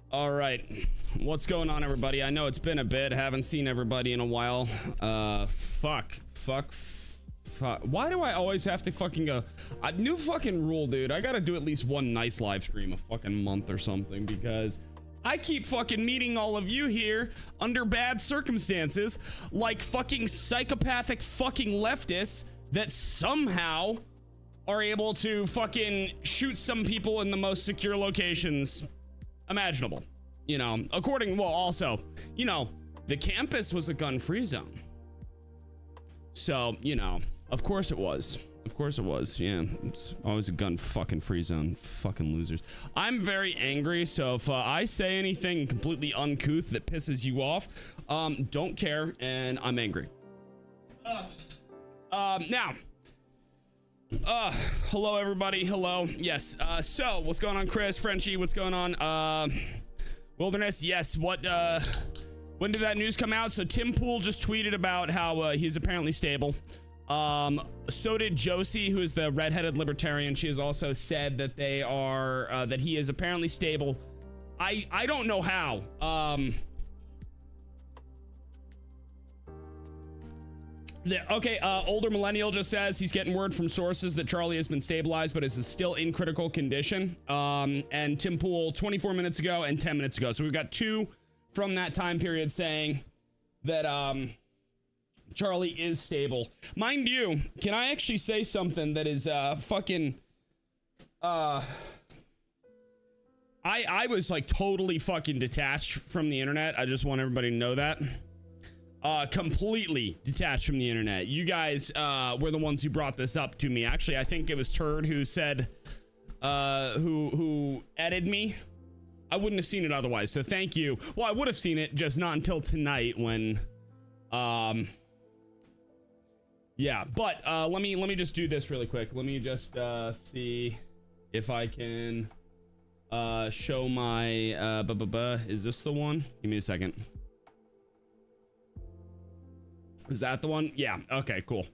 All right, what's going on, everybody? I know it's been a bit, haven't seen everybody in a while. Fuck. Why do I always have to fucking go? A new fucking rule, dude. I gotta do at least one nice live stream a fucking month or something, because I keep fucking meeting all of you here under bad circumstances, like fucking psychopathic fucking leftists that somehow are able to fucking shoot some people in the most secure locations imaginable. You know, well, also, you know, the campus was a gun-free zone. So, you know, of course it was. Of course it was. Yeah, it's always a gun fucking free zone. Fucking losers. I'm very angry, so if I say anything completely uncouth that pisses you off, don't care, and I'm angry. Now, hello everybody, hello. Yes, so what's going on, Chris, Frenchie, what's going on? Wilderness, yes, when did that news come out? So Tim Pool just tweeted about how he's apparently stable. So did Josie, who is the redheaded libertarian. She has also said that they are that he is apparently stable. I don't know how. Older millennial just says he's getting word from sources that Charlie has been stabilized but is still in critical condition. And Tim Pool 24 minutes ago and 10 minutes ago. So we've got two from that time period saying that Charlie is stable. Mind you, can I actually say something that is fucking I was like totally fucking detached from the internet. I just want everybody to know that. Completely detached from the internet. You guys were the ones who brought this up to me. Actually, I think it was Turd who said who edited me. I wouldn't have seen it otherwise, so thank you. Well, I would have seen it, just not until tonight when yeah, but let me just do this really quick. Let me just see if I can show my is this the one? Give me a second. Is that the one? Yeah, okay, cool.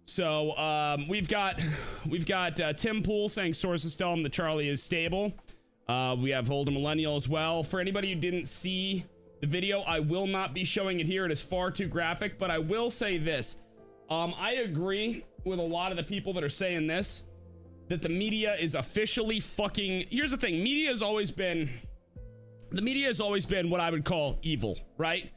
So we've got Tim Pool saying sources tell him that Charlie is stable. We have Older Millennial as well. For anybody who didn't see the video, I will not be showing it here. It is far too graphic, but I will say this. I agree with a lot of the people that are saying this, that the media is officially fucking... Here's the thing. The media has always been what I would call evil, right?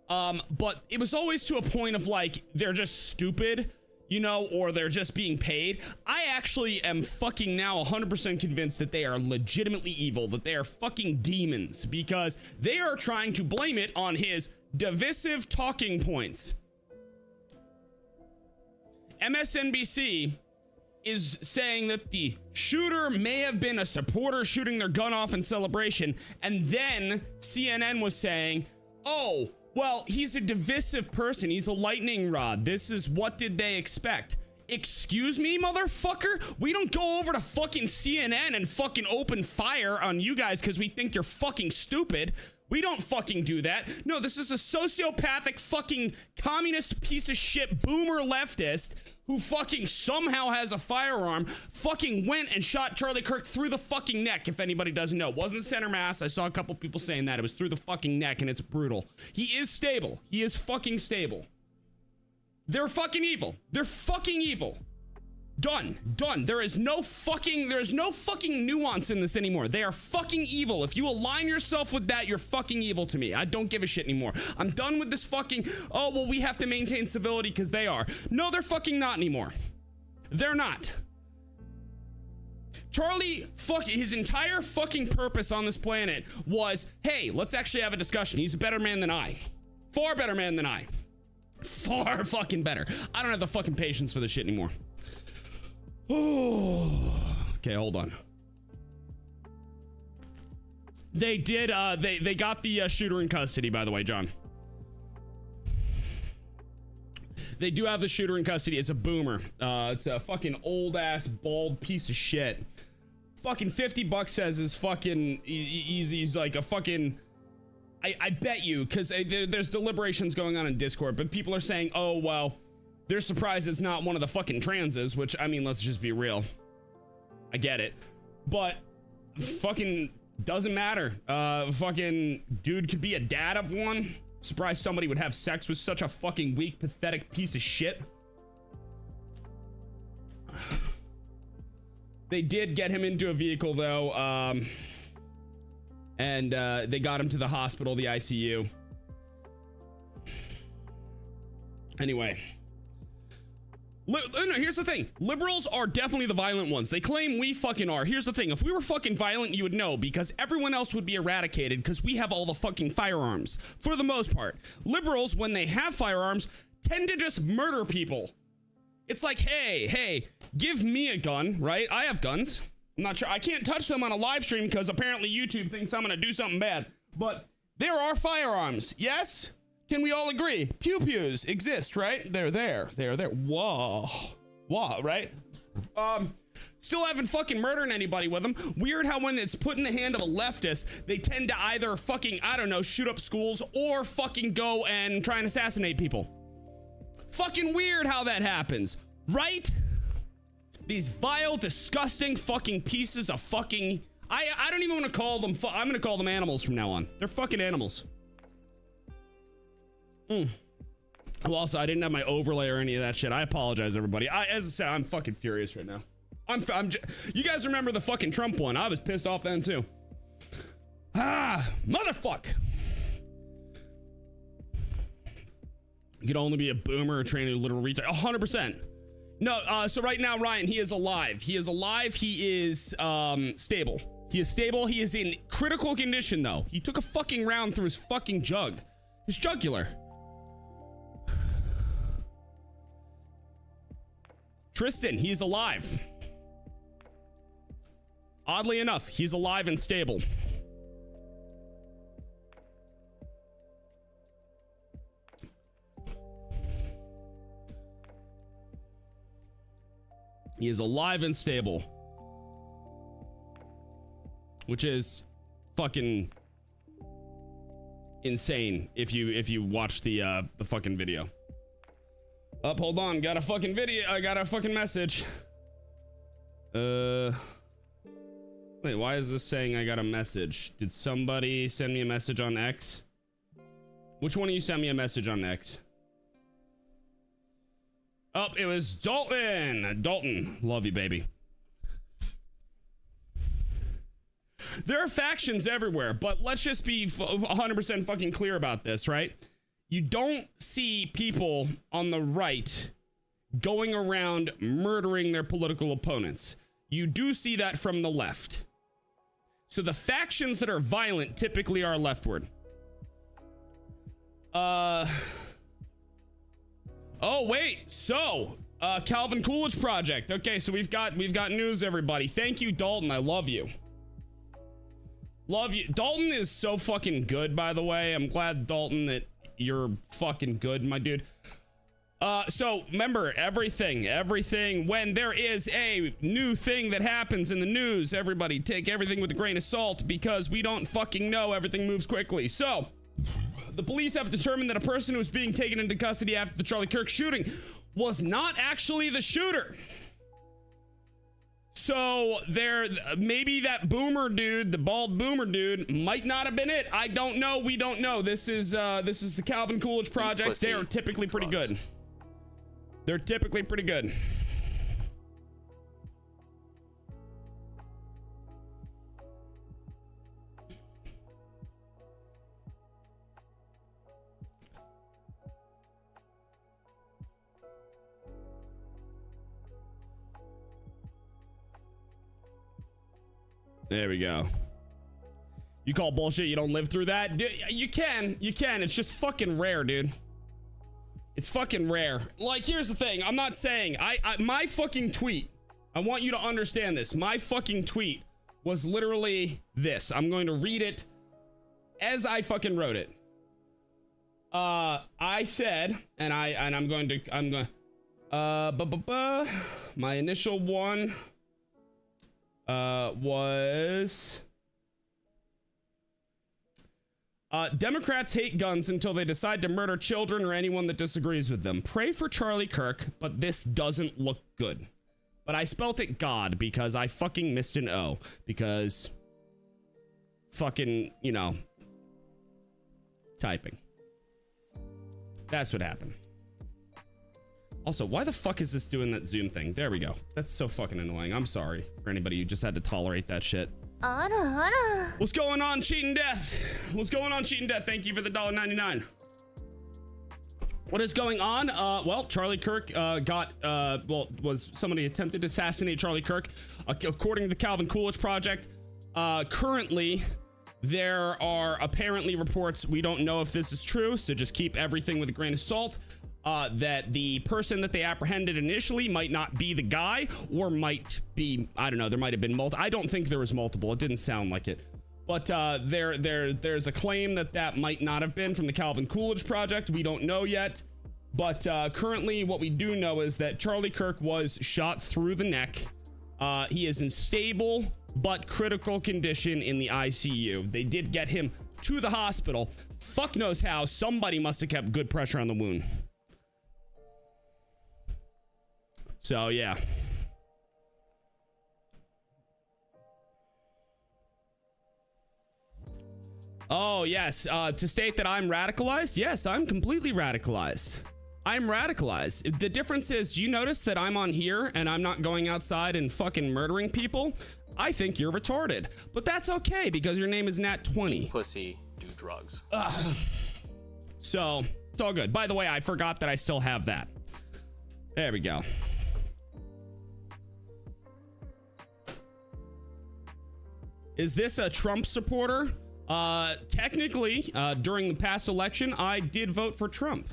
But it was always to a point of like, they're just stupid, you know, or they're just being paid. I actually am fucking now 100% convinced that they are legitimately evil, that they are fucking demons, because they are trying to blame it on his divisive talking points. MSNBC is saying that the shooter may have been a supporter shooting their gun off in celebration, and then CNN was saying, oh, well, he's a divisive person. He's a lightning rod. This is what did they expect? Excuse me, motherfucker? We don't go over to fucking CNN and fucking open fire on you guys because we think you're fucking stupid. We don't fucking do that. No, this is a sociopathic fucking communist piece of shit boomer leftist who fucking somehow has a firearm, fucking went and shot Charlie Kirk through the fucking neck, if anybody doesn't know. It wasn't center mass. I saw a couple people saying that. It was through the fucking neck, and it's brutal. He is stable. He is fucking stable. They're fucking evil. They're fucking evil. Done. There's no fucking nuance in this anymore. They are fucking evil. If you align yourself with that, you're fucking evil to me. I don't give a shit anymore. I'm done with this fucking, oh, well, we have to maintain civility because they are. No, they're fucking not anymore. They're not. Charlie, his entire fucking purpose on this planet was, hey, let's actually have a discussion. He's a better man than I. Far better man than I. Far fucking better. I don't have the fucking patience for this shit anymore. Okay, hold on. They did, they got the shooter in custody, by the way, John. They do have the shooter in custody. It's a boomer. It's a fucking old ass bald piece of shit. Fucking $50 says is fucking he's like a fucking... I bet you, because there's deliberations going on in Discord, but people are saying, oh, well, they're surprised it's not one of the fucking transes, which, I mean, let's just be real. I get it. But fucking Doesn't matter. Fucking dude could be a dad of one. Surprised somebody would have sex with such a fucking weak, pathetic piece of shit. They did get him into a vehicle though, and they got him to the hospital, the ICU. Anyway. No, here's the thing. Liberals are definitely the violent ones. They claim we fucking are. Here's the thing. If we were fucking violent, you would know, because everyone else would be eradicated because we have all the fucking firearms. For the most part. Liberals, when they have firearms, tend to just murder people. It's like, hey, give me a gun, right? I have guns. I'm not sure. I can't touch them on a live stream because apparently YouTube thinks I'm gonna do something bad. But there are firearms. Yes? Can we all agree? Pew-pews exist, right? They're there. Whoa, right? Still haven't fucking murdered anybody with them. Weird how when it's put in the hand of a leftist, they tend to either fucking, I don't know, shoot up schools or fucking go and try and assassinate people. Fucking weird how that happens, right? These vile, disgusting fucking pieces of fucking, I don't even want to call them, I'm gonna call them animals from now on. They're fucking animals. Well, also, I didn't have my overlay or any of that shit. I apologize, everybody. As I said, I'm fucking furious right now. You guys remember the fucking Trump one? I was pissed off then too. Motherfuck. You could only be a boomer or train a little retard. 100%. No, so right now, Ryan, he is alive. He is alive. He is stable. He is stable. He is in critical condition, though. He took a fucking round through his fucking jug. His jugular. Tristan, he's alive. Oddly enough, he's alive and stable. He is alive and stable. Which is fucking insane if you watch the fucking video. Hold on, got a fucking video. I got a fucking message. Wait, why is this saying I got a message? Did somebody send me a message on X? Which one of you sent me a message on X? Oh, it was Dalton. Dalton, love you, baby. There are factions everywhere, but let's just be 100% fucking clear about this, right? You don't see people on the right going around murdering their political opponents. You do see that from the left. So the factions that are violent typically are leftward. Oh wait, so Calvin Coolidge Project. Okay, so we've got news, everybody. Thank you, Dalton. I love you. Love you. Dalton is so fucking good, by the way. I'm glad, Dalton, that you're fucking good, my dude. So remember, everything, when there is a new thing that happens in the news, everybody take everything with a grain of salt because we don't fucking know. Everything moves quickly. So the police have determined that a person who was being taken into custody after the Charlie Kirk shooting was not actually the shooter. So maybe that boomer dude, the bald boomer dude, might not have been it. I don't know. We don't know. This is the Calvin Coolidge Project. They are typically pretty good. They're typically pretty good. There we go. You call bullshit, you don't live through that? You can. It's just fucking rare, dude. It's fucking rare. Like, here's the thing. I'm not saying, my fucking tweet, I want you to understand this. My fucking tweet was literally this. I'm going to read it as I fucking wrote it. I said, I'm going, my initial one, was Democrats hate guns until they decide to murder children or anyone that disagrees with them. Pray for Charlie Kirk, but this doesn't look good. But I spelt it God because I fucking missed an O. Because fucking, you know, typing. That's what happened. Also, why the fuck is this doing that Zoom thing? There we go. That's so fucking annoying. I'm sorry for anybody who just had to tolerate that shit. What's going on, Cheating Death? What's going on, Cheating Death? Thank you for the $1.99. What is going on? Well, Charlie Kirk was somebody attempted to assassinate Charlie Kirk. According to the Calvin Coolidge Project, currently there are apparently reports, we don't know if this is true, so just keep everything with a grain of salt, that the person that they apprehended initially might not be the guy, or might be, I don't know, there might have been multiple. I don't think there was multiple. It didn't sound like it. But there's a claim that might not have been from the Calvin Coolidge Project. We don't know yet. But currently what we do know is that Charlie Kirk was shot through the neck. He is in stable but critical condition in the ICU. They did get him to the hospital. Fuck knows how. Somebody must have kept good pressure on the wound. So, yeah. Oh, yes. To state that I'm radicalized? Yes, I'm completely radicalized. I'm radicalized. The difference is, do you notice that I'm on here and I'm not going outside and fucking murdering people? I think you're retarded. But that's okay because your name is Nat20. Pussy, do drugs. So, it's all good. By the way, I forgot that I still have that. There we go. Is this a Trump supporter? Technically, during the past election, I did vote for Trump.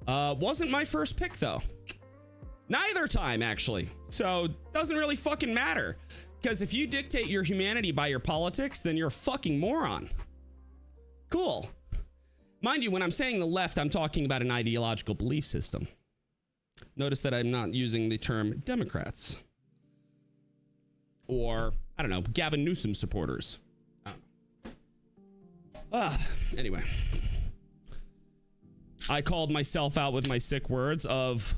Wasn't my first pick though. Neither time, actually. So, doesn't really fucking matter. Because if you dictate your humanity by your politics, then you're a fucking moron. Cool. Mind you, when I'm saying the left, I'm talking about an ideological belief system. Notice that I'm not using the term Democrats. Or, I don't know, Gavin Newsom supporters. I don't know. Anyway. I called myself out with my sick words of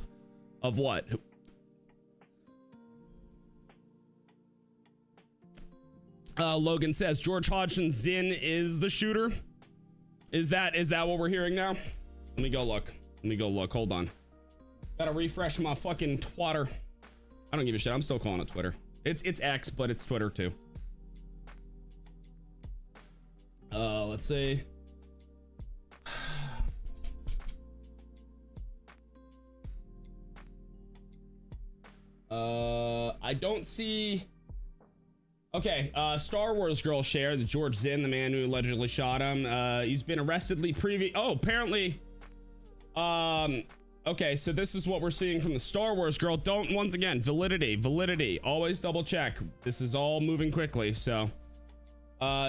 what? Logan says George Hodgson Zinn is the shooter. Is that what we're hearing now? Let me go look. Hold on. Gotta refresh my fucking Twitter. I don't give a shit. I'm still calling it Twitter. It's X, but it's Twitter too. Let's see. I don't see. Okay, Star Wars girl shared that George Zinn, the man who allegedly shot him, he's been arrestedly apparently. Okay, so this is what we're seeing from the Star Wars girl. Don't, once again, validity, always double check. This is all moving quickly. So,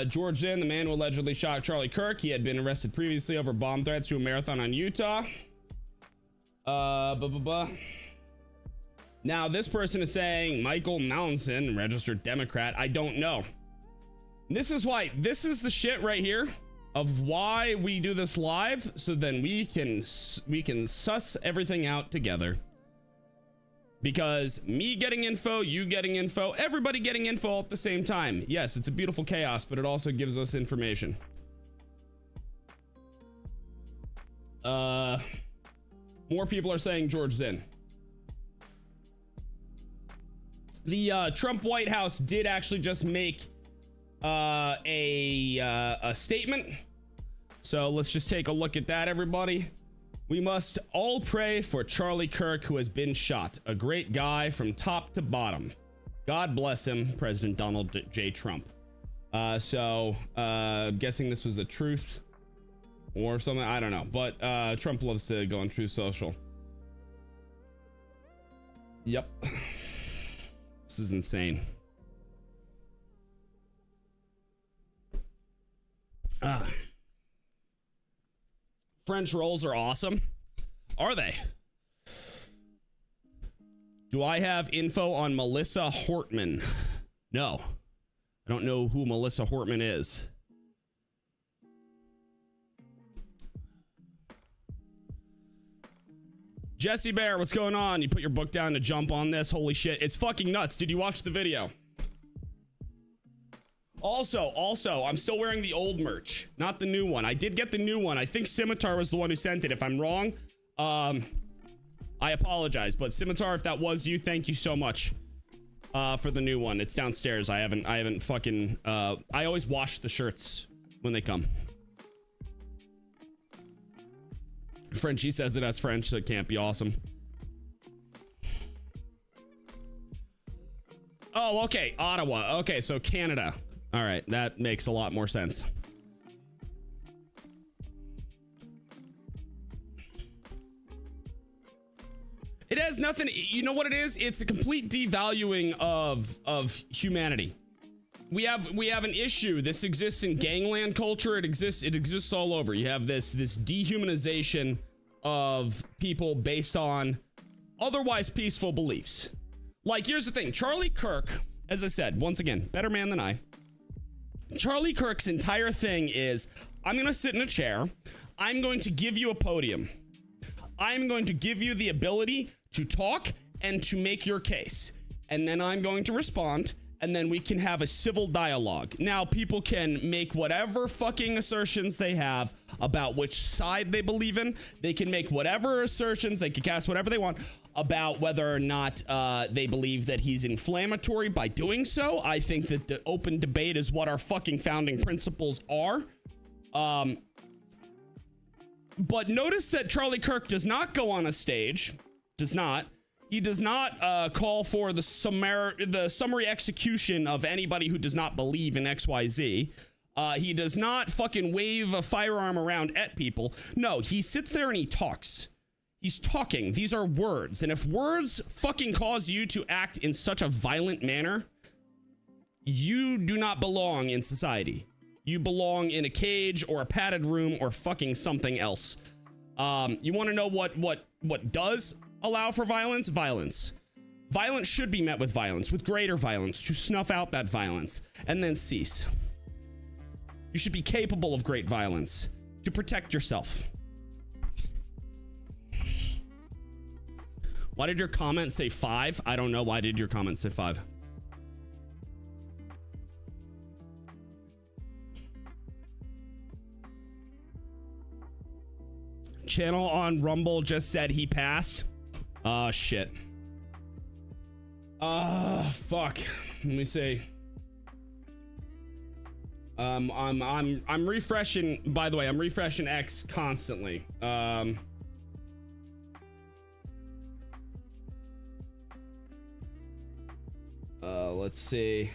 George Zinn, the man who allegedly shot Charlie Kirk, he had been arrested previously over bomb threats to a marathon on Utah. Now, this person is saying Michael Mallinson, registered Democrat. I don't know. This is why, this is the shit right here of why we do this live, so then we can suss everything out together. Because me getting info, you getting info, everybody getting info all at the same time. Yes, it's a beautiful chaos, but it also gives us information. More people are saying George Zinn. The Trump White House did actually just make a statement. So let's just take a look at that, everybody. We must all pray for Charlie Kirk, who has been shot. A great guy from top to bottom. God bless him, President Donald J. Trump. Guessing this was a truth or something. I don't know. But Trump loves to go on Truth Social. Yep. This is insane. French rolls are awesome. Are they? Do I have info on Melissa Hortman? No. I don't know who Melissa Hortman is. Jesse Bear, what's going on? You put your book down to jump on this? Holy shit, it's fucking nuts. Did you watch the video? Also, I'm still wearing the old merch, not the new one. I did get the new one. I think Scimitar was the one who sent it. If I'm wrong, I apologize. But Scimitar, if that was you, thank you so much for the new one. It's downstairs. I haven't fucking. I always wash the shirts when they come. Frenchie says it as French, so it can't be awesome. Oh, okay, Ottawa. Okay, so Canada. All right, that makes a lot more sense. It has nothing, you know what it is? It's a complete devaluing of humanity. We have an issue. This exists in gangland culture. It exists all over. You have this dehumanization of people based on otherwise peaceful beliefs. Like, here's the thing. Charlie Kirk, as I said, once again, better man than I. Charlie Kirk's entire thing is, I'm going to sit in a chair. I'm going to give you a podium. I'm going to give you the ability to talk and to make your case. And then I'm going to respond. And then we can have a civil dialogue. Now, people can make whatever fucking assertions they have about which side they believe in. They can make whatever assertions, they can cast whatever they want about whether or not they believe that he's inflammatory by doing so. I think that the open debate is what our fucking founding principles are. But notice that Charlie Kirk does not go on a stage. Does not. He does not call for the summary execution of anybody who does not believe in XYZ. He does not fucking wave a firearm around at people. No, he sits there and he talks. He's talking. These are words. And if words fucking cause you to act in such a violent manner, you do not belong in society. You belong in a cage or a padded room or fucking something else. You want to know what does allow for violence? Violence. Violence should be met with violence, with greater violence, to snuff out that violence and then cease. You should be capable of great violence to protect yourself. Why did your comment say 5? I don't know. Why did your comment say 5? Channel on Rumble just said he passed. Oh, shit. Fuck. Let me see. I'm refreshing, by the way, I'm refreshing X constantly. Let's see.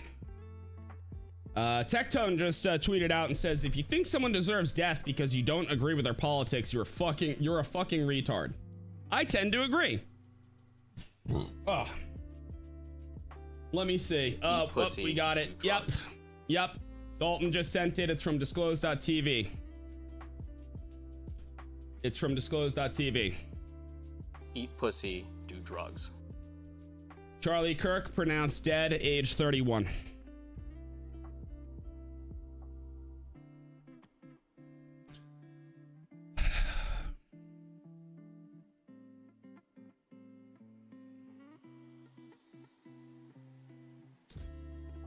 Tectone just tweeted out and says, if you think someone deserves death because you don't agree with their politics, you're a fucking retard. I tend to agree. Let me see. We got it. Yep. Dalton just sent it. It's from disclose.tv. Eat pussy, do drugs. Charlie Kirk pronounced dead, age 31.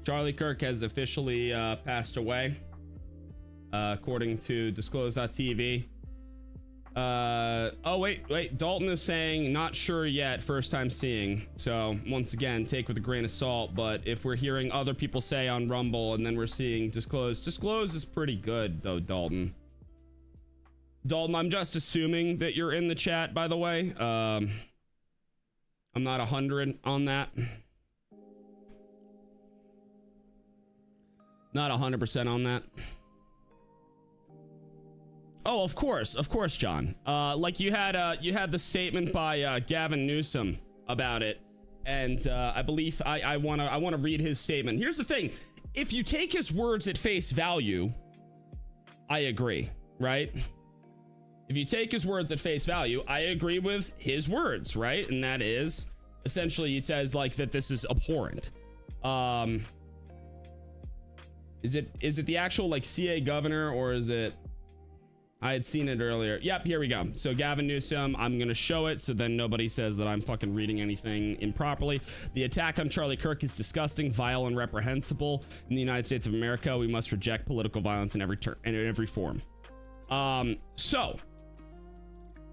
Charlie Kirk has officially passed away, according to disclose.tv. Oh, wait. Dalton is saying not sure yet, first time seeing. So once again, take with a grain of salt. But if we're hearing other people say on Rumble and then we're seeing disclose is pretty good though, Dalton. Dalton, I'm just assuming that you're in the chat, by the way. I'm not 100 on that. Not 100% on that. Oh, of course, John. Like you had the statement by Gavin Newsom about it, and I believe I wanna read his statement. Here's the thing: if you take his words at face value, I agree, right? If you take his words at face value, I agree with his words, right? And that is essentially he says like that this is abhorrent. Is it the actual like CA governor, or is it I had seen it earlier. Yep, here we go. So Gavin Newsom, I'm gonna show it so then nobody says that I'm fucking reading anything improperly. The attack on Charlie Kirk is disgusting, vile, and reprehensible. In the United States of America, we must reject political violence in every form. So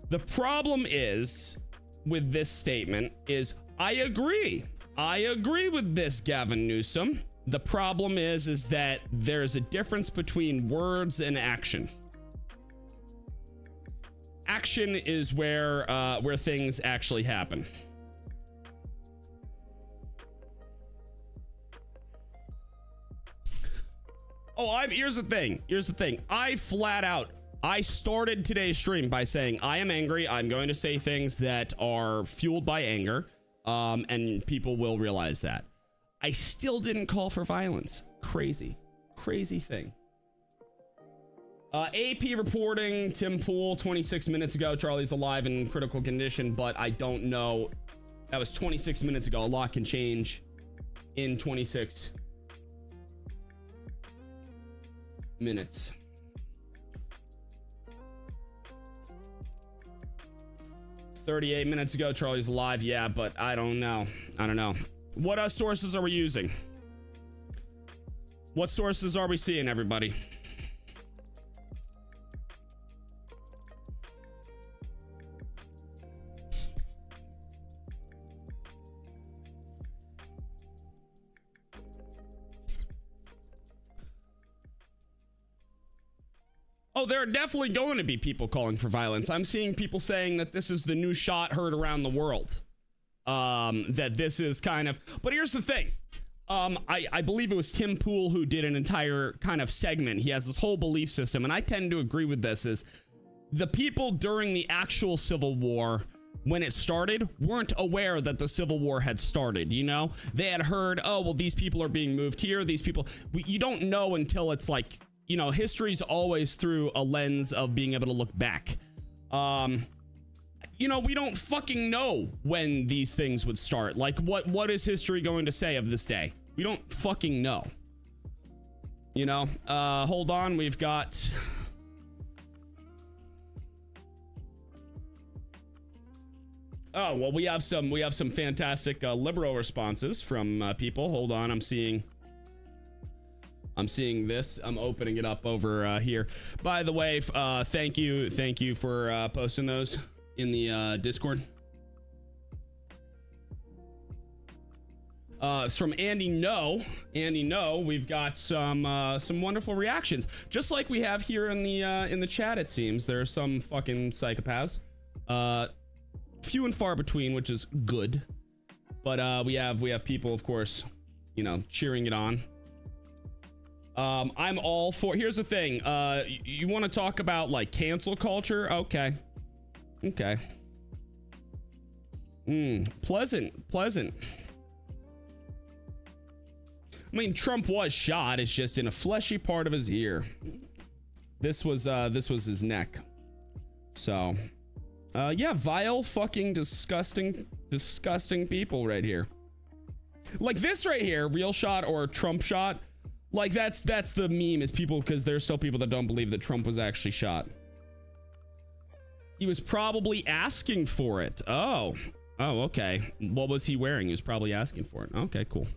the problem is with this statement is I agree with this, Gavin Newsom. The problem is that there's a difference between words and action. Action is where things actually happen. Oh, here's the thing. I started today's stream by saying I am angry. I'm going to say things that are fueled by anger, and people will realize that. I still didn't call for violence. Crazy thing. AP reporting, Tim Pool, 26 minutes ago. Charlie's alive in critical condition, but I don't know. That was 26 minutes ago. A lot can change in 26 minutes. "38 minutes ago, Charlie's alive." Yeah, but I don't know. What sources are we using? What sources are we seeing, everybody? Oh, there are definitely going to be people calling for violence. I'm seeing people saying that this is the new shot heard around the world. That this is kind of, but here's the thing. I believe it was Tim Pool who did an entire kind of segment. He has this whole belief system, and I tend to agree with this, is the people during the actual Civil War, when it started, weren't aware that the Civil War had started, you know? They had heard, oh, well, these people are being moved here, these people, you don't know until it's like, you know, history's always through a lens of being able to look back. You know, we don't fucking know when these things would start. Like, what is history going to say of this day? We don't fucking know. You know, hold on, we've got... Oh, well, we have some fantastic liberal responses from people. Hold on, I'm seeing this. I'm opening it up over here. By the way, thank you for posting those in the Discord. It's from Andy No. We've got some wonderful reactions, just like we have here in the chat. It seems there are some fucking psychopaths, few and far between, which is good. But we have people, of course, you know, cheering it on. I'm all for. Here's the thing. You want to talk about like cancel culture? Okay. Pleasant. I mean, Trump was shot. It's just in a fleshy part of his ear. This was his neck. So, yeah, vile, fucking disgusting people right here. Like this right here, real shot or Trump shot. Like that's the meme, is people, because there's still people that don't believe that Trump was actually shot. He was probably asking for it. Oh, okay. What was he wearing? He was probably asking for it. Okay, cool.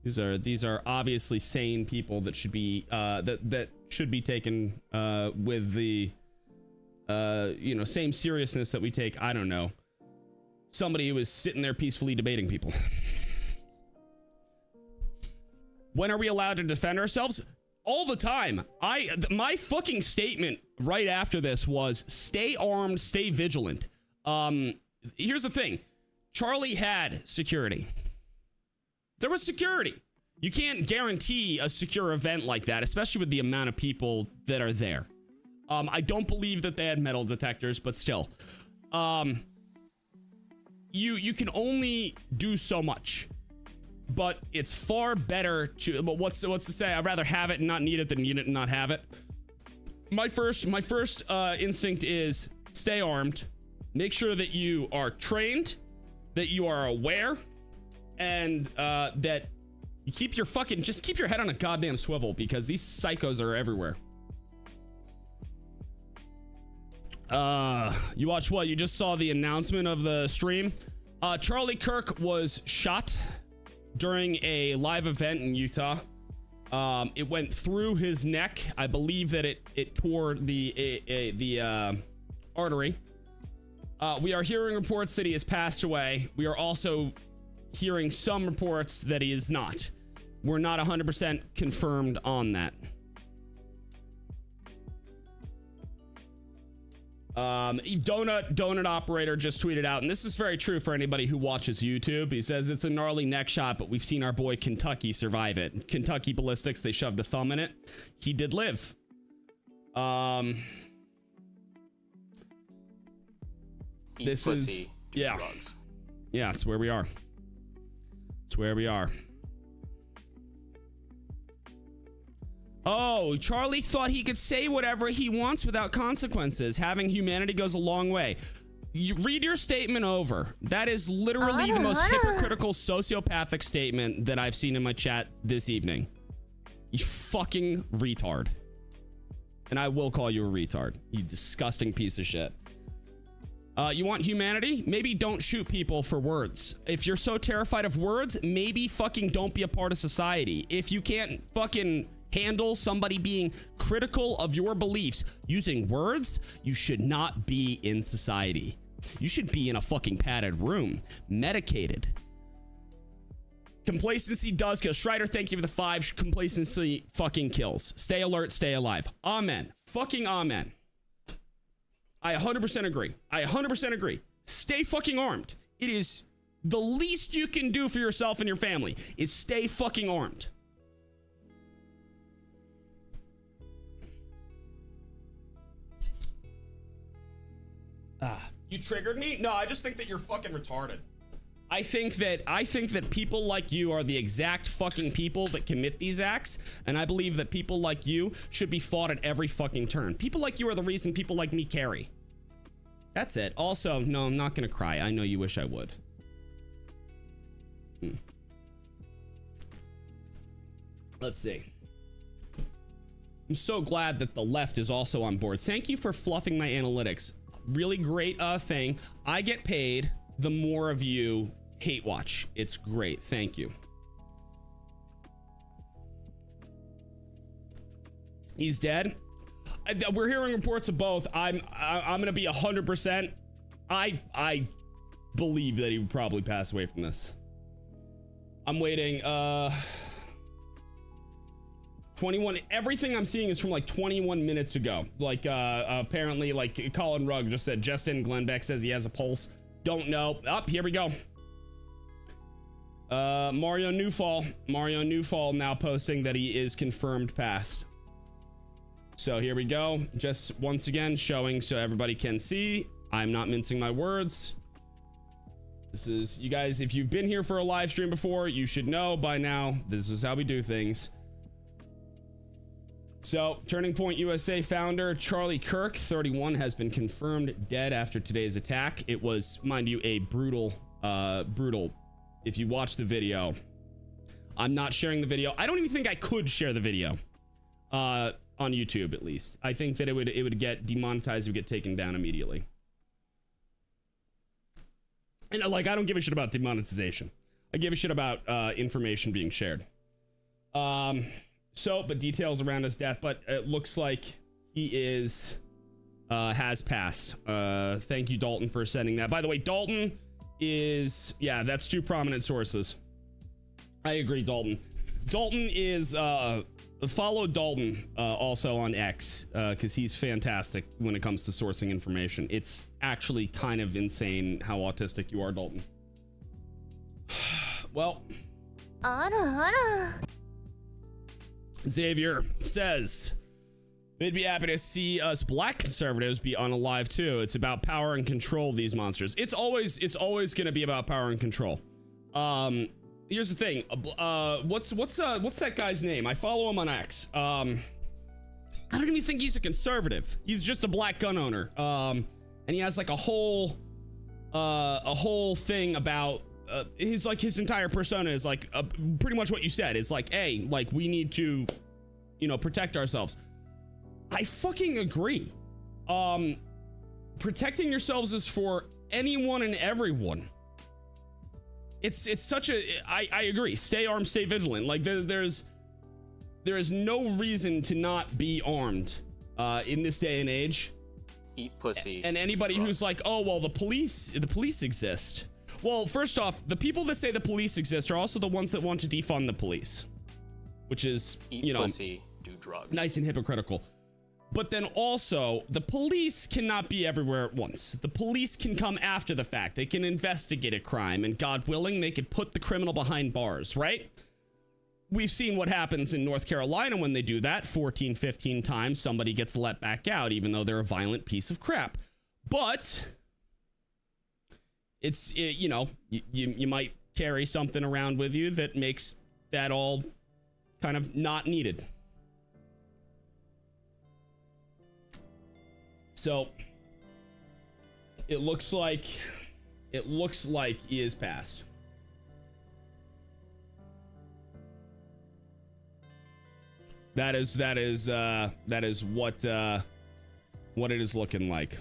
These are obviously sane people that should be that should be taken with the you know, same seriousness that we take, I don't know, somebody who is sitting there peacefully debating people. When are we allowed to defend ourselves? All the time. My fucking statement right after this was stay armed, stay vigilant. Here's the thing. Charlie had security. There was security. You can't guarantee a secure event like that, especially with the amount of people that are there. I don't believe that they had metal detectors, but still. You can only do so much. But it's far better to, but what's to say? I'd rather have it and not need it than need it and not have it. My first instinct is stay armed. Make sure that you are trained, that you are aware, and that you keep your just keep your head on a goddamn swivel, because these psychos are everywhere. You watched what? You just saw the announcement of the stream. Charlie Kirk was shot during a live event in Utah. It went through his neck. I believe that it tore the artery. We are hearing reports that he has passed away. We are also hearing some reports that he is not. We're not 100% confirmed on that. Donut operator just tweeted out, and this is very true for anybody who watches YouTube. He says it's a gnarly neck shot, but we've seen our boy Kentucky survive it. Kentucky ballistics, they shoved a thumb in it. He did live. This is drugs. Yeah, it's where we are. It's where we are. Oh, Charlie thought he could say whatever he wants without consequences. Having humanity goes a long way. You read your statement over. That is literally the most hypocritical sociopathic statement that I've seen in my chat this evening. You fucking retard. And I will call you a retard. You disgusting piece of shit. You want humanity? Maybe don't shoot people for words. If you're so terrified of words, maybe fucking don't be a part of society. If you can't fucking handle somebody being critical of your beliefs using words, you should not be in society. You should be in a fucking padded room, medicated. Complacency does kill. Strider, thank you for the 5. Complacency fucking kills. Stay alert, stay alive. Amen. Fucking amen. I 100% agree. I 100% agree. Stay fucking armed. It is the least you can do for yourself and your family is stay fucking armed. You triggered me? No, I just think that you're fucking retarded. I think that people like you are the exact fucking people that commit these acts, and I believe that people like you should be fought at every fucking turn. People like you are the reason people like me carry. That's it. Also, no, I'm not gonna cry. I know you wish I would. Let's see. I'm so glad that the left is also on board. Thank you for fluffing my analytics. Really great thing. I get paid the more of you hate watch. It's great. Thank you. He's dead. We're hearing reports of both. I'm gonna be 100%. I believe that he would probably pass away from this. I'm waiting. 21. Everything I'm seeing is from like 21 minutes ago. Like apparently, like Colin Rugg just said. Justin Glenbeck says he has a pulse. Don't know. Up here we go. Mario Newfall now posting that he is confirmed passed. So here we go. Just once again showing so everybody can see. I'm not mincing my words. This is, you guys, if you've been here for a live stream before, you should know by now this is how we do things. So, Turning Point USA founder Charlie Kirk, 31, has been confirmed dead after today's attack. It was, mind you, a brutal. If you watch the video, I'm not sharing the video. I don't even think I could share the video on YouTube, at least. I think that it would get demonetized, it would get taken down immediately. And like, I don't give a shit about demonetization. I give a shit about information being shared. But details around his death, but it looks like he is has passed. Thank you, Dalton, for sending that. By the way, Dalton is, yeah, that's 2 prominent sources. I agree, Dalton. Dalton is follow Dalton also on X, because he's fantastic when it comes to sourcing information. It's actually kind of insane how autistic you are, Dalton. Well, Xavier says they'd be happy to see us black conservatives be unalive too. It's about power and control, these monsters. It's always going to be about power and control. Here's the thing. What's that guy's name? I follow him on X. I don't even think he's a conservative. He's just a black gun owner. And he has like a whole thing about his entire persona is like pretty much what you said. It's like, hey, like we need to, protect ourselves. I fucking agree. protecting yourselves is for anyone and everyone. It's such a, I agree. Stay armed, stay vigilant. Like there is no reason to not be armed in this day and age. Eat pussy. And anybody who's like, oh, well, the police exist. Well, first off, the people that say the police exist are also the ones that want to defund the police, which is, Eat pussy, do drugs. Nice and hypocritical. But then also, the police cannot be everywhere at once. The police can come after the fact. They can investigate a crime, and God willing, they could put the criminal behind bars, right? We've seen what happens in North Carolina when they do that. 14, 15 times, somebody gets let back out, even though they're a violent piece of crap. But it's, you know, you might carry something around with you that makes that all kind of not needed. So it looks like he is passed. That is what it is looking like.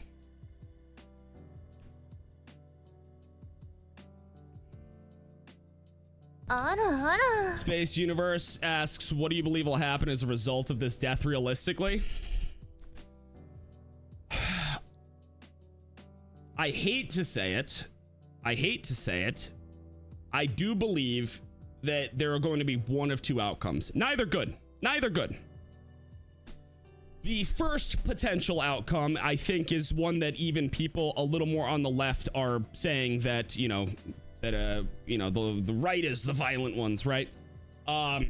Space Universe asks, what do you believe will happen as a result of this death realistically? I hate to say it. I do believe that there are going to be one of two outcomes. Neither good. The first potential outcome, I think, is one that even people a little more on the left are saying that, the right is the violent ones, right? I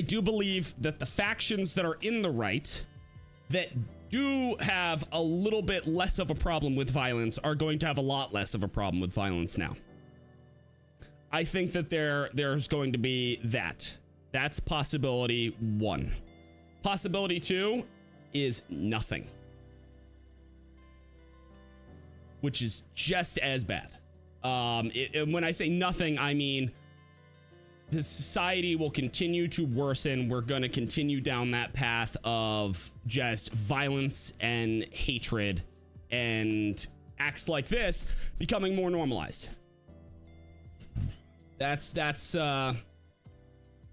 do believe that the factions that are in the right that do have a little bit less of a problem with violence are going to have a lot less of a problem with violence now. I think that there's going to be that. That's possibility one. Possibility two is nothing, which is just as bad. When I say nothing, I mean the society will continue to worsen. We're going to continue down that path of just violence and hatred and acts like this becoming more normalized. That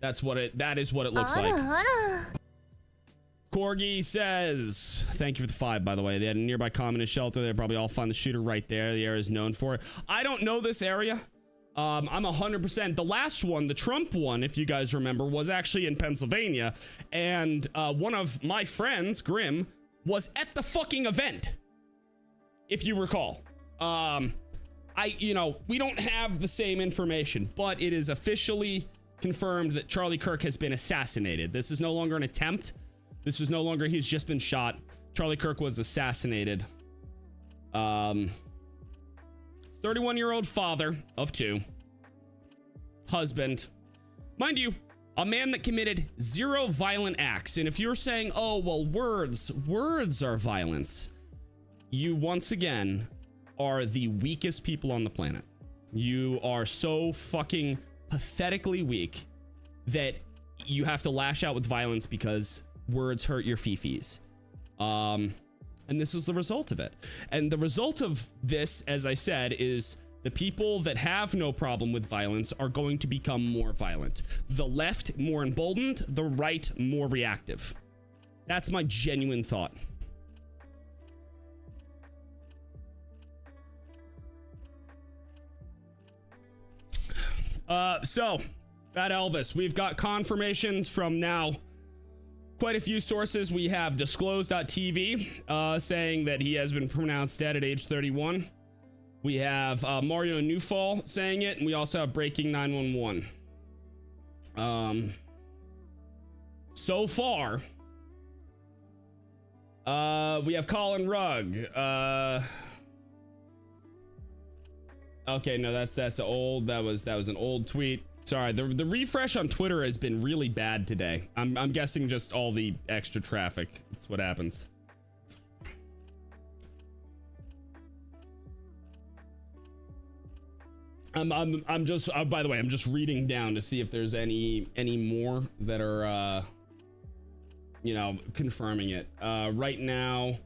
is what it looks like. Corgi says, thank you for the 5, by the way. They had a nearby communist shelter. They'll probably all find the shooter right there. The area is known for it. I don't know this area. I'm 100%. The last one, the Trump one, if you guys remember, was actually in Pennsylvania. And one of my friends, Grim, was at the fucking event, if you recall. We don't have the same information, but it is officially confirmed that Charlie Kirk has been assassinated. This is no longer an attempt. This is no longer he's just been shot. Charlie Kirk was assassinated. 31-year-old father of 2, husband, mind you, a man that committed 0 violent acts. And if you're saying, oh, well, words are violence, you once again are the weakest people on the planet. You are so fucking pathetically weak that you have to lash out with violence because words hurt your fifis. And this is the result of it. And the result of this, as I said, is the people that have no problem with violence are going to become more violent. The left more emboldened, the right more reactive. That's my genuine thought. So, Fat Elvis, we've got confirmations from now quite a few sources. We have disclose.tv saying that he has been pronounced dead at age 31. We have Mario Newfall saying it, and we also have Breaking 911. So far, we have Colin Rugg. Okay, no, that's old. That was an old tweet. Sorry, the refresh on Twitter has been really bad today. I'm guessing just all the extra traffic. That's what happens. I'm just by the way, I'm just reading down to see if there's any more that are confirming it. Right now,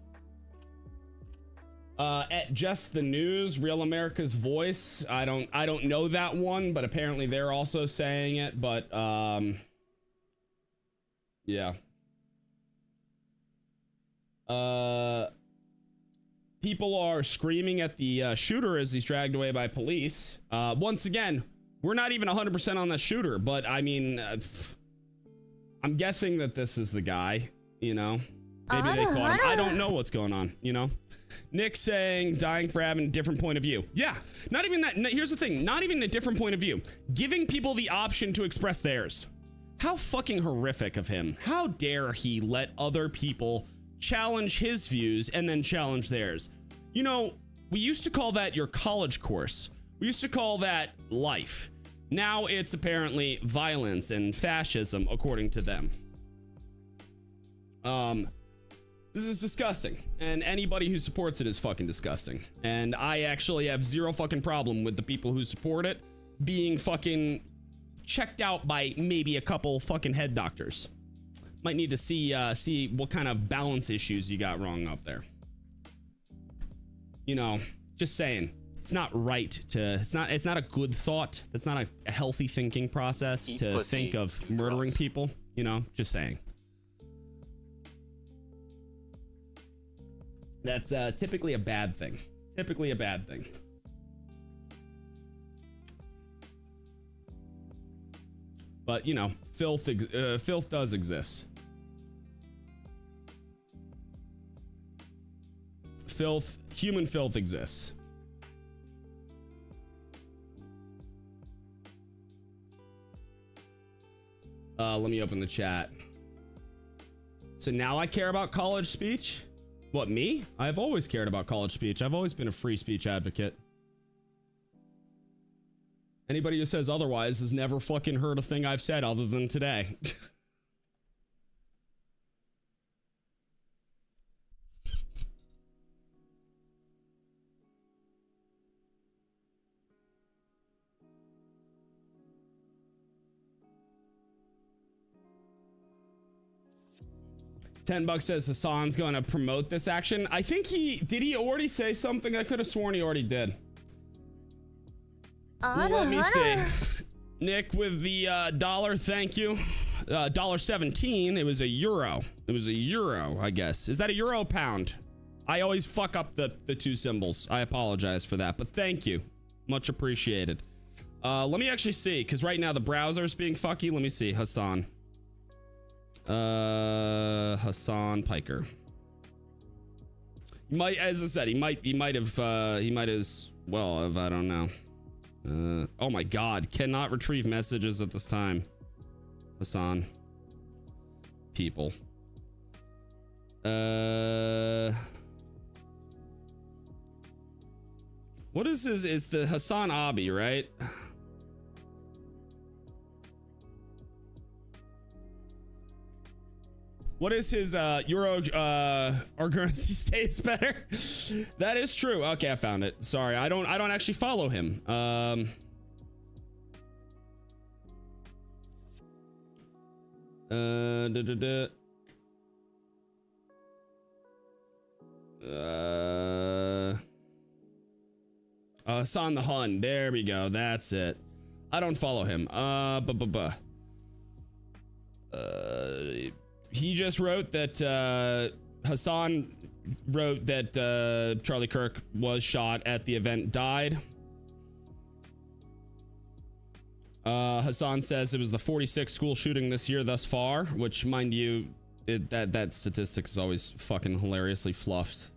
At Just the News, Real America's Voice. I don't know that one, but apparently they're also saying it. But yeah. People are screaming at the shooter as he's dragged away by police. Once again, we're not even 100% on the shooter, but I mean, I'm guessing that this is the guy, you know? Maybe they caught him. I don't know what's going on, you know? Nick saying, dying for having a different point of view. Yeah, not even that. Here's the thing, not even a different point of view. Giving people the option to express theirs. How fucking horrific of him. How dare he let other people challenge his views and then challenge theirs. You know, we used to call that your college course. We used to call that life. Now it's apparently violence and fascism, according to them. This is disgusting, and anybody who supports it is fucking disgusting. And I actually have zero fucking problem with the people who support it being fucking checked out by maybe a couple fucking head doctors. Might need to see what kind of balance issues you got wrong up there. You know, just saying. It's not right to, it's not a good thought. That's not a healthy thinking process to think of murdering people, you know, just saying. That's typically a bad thing. Typically a bad thing. But, you know, filth does exist. Human filth exists. Let me open the chat. So now I care about college speech? What, me? I've always cared about college speech. I've always been a free speech advocate. Anybody who says otherwise has never fucking heard a thing I've said other than today. $10 says Hassan's gonna promote this action. I think did he already say something? I could have sworn he already did. Let me see. Nick with the dollar, thank you. $1.17. It was a euro. It was a euro, I guess. Is that a euro or pound? I always fuck up the two symbols. I apologize for that, but thank you. Much appreciated. Let me actually see, because right now the browser's being fucky. Let me see. Hassan. Hassan Piker. He might, as I said, he might as well have, I don't know. Oh my god, cannot retrieve messages at this time. Hassan. People. What is his, is the Hassan Abi, right? What is his euro our currency stays better? That is true. Okay, I found it. Sorry, I don't actually follow him. Hassan the Hun. There we go. That's it. I don't follow him. He just wrote that Hassan wrote that Charlie Kirk was shot at the event, died. Hassan says it was the 46th school shooting this year thus far, which, mind you, that statistic is always fucking hilariously fluffed.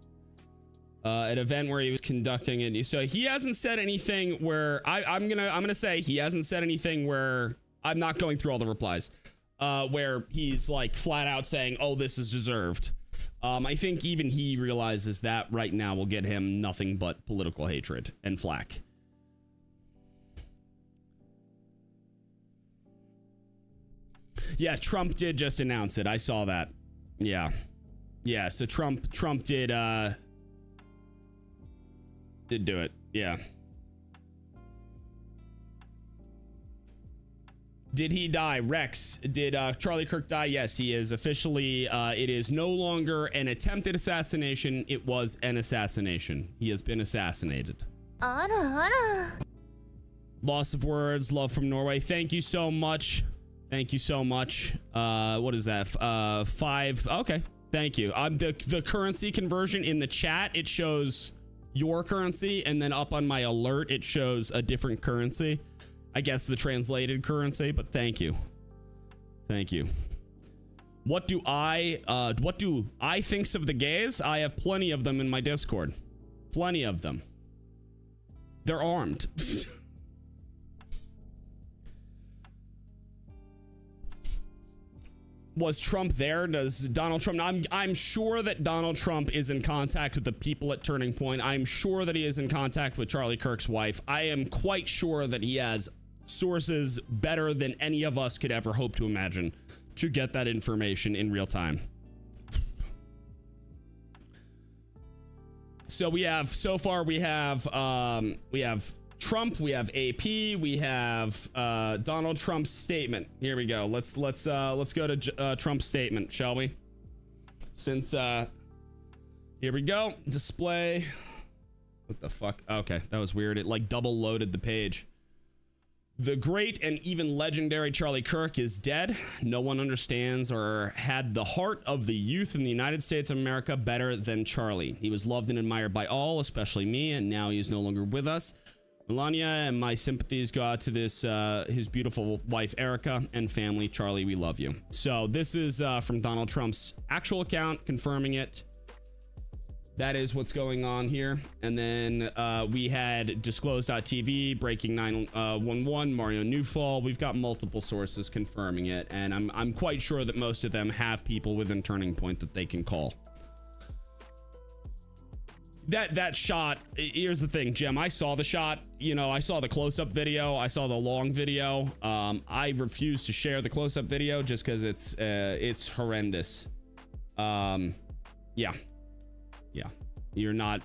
An event where he was conducting it. So he hasn't said anything where I'm gonna say he hasn't said anything where I'm not going through all the replies. Where he's like flat out saying, oh, this is deserved. I think even he realizes that right now will get him nothing but political hatred and flack. Yeah, Trump did just announce it. I saw that. Yeah. Yeah, so Trump did do it. Yeah. Did he die? Rex, did Charlie Kirk die? Yes, he is officially. It is no longer an attempted assassination. It was an assassination. He has been assassinated. Loss of words. Love from Norway. Thank you so much. Thank you so much. What is that? 5. Okay. Thank you. The currency conversion in the chat, it shows your currency, and then up on my alert, it shows a different currency. I guess the translated currency, but thank you. Thank you. What do I thinks of the gays? I have plenty of them in my Discord. Plenty of them. They're armed. Was Trump there? Does Donald Trump? I'm sure that Donald Trump is in contact with the people at Turning Point. I'm sure that he is in contact with Charlie Kirk's wife. I am quite sure that he has sources better than any of us could ever hope to imagine to get that information in real time. So we have Trump, we have AP, we have Donald Trump's statement. Here we go. Let's go to Trump's statement, shall we? Since here we go. Display. What the fuck? Okay, that was weird. It like double loaded the page. The great and even legendary Charlie Kirk is dead. No one understands or had the heart of the youth in the United States of America better than Charlie. He was loved and admired by all, especially me, and now he is no longer with us. Melania and my sympathies go out to this his beautiful wife Erica and family. Charlie, we love you. So this is from Donald Trump's actual account confirming it. That is what's going on here. And then we had disclose.tv, breaking 911, Mario Newfall. We've got multiple sources confirming it, and I'm quite sure that most of them have people within Turning Point that they can call. That shot, here's the thing, Jim. I saw the shot. You know, I saw the close-up video. I saw the long video. I refuse to share the close-up video just because it's horrendous. Yeah. You're not.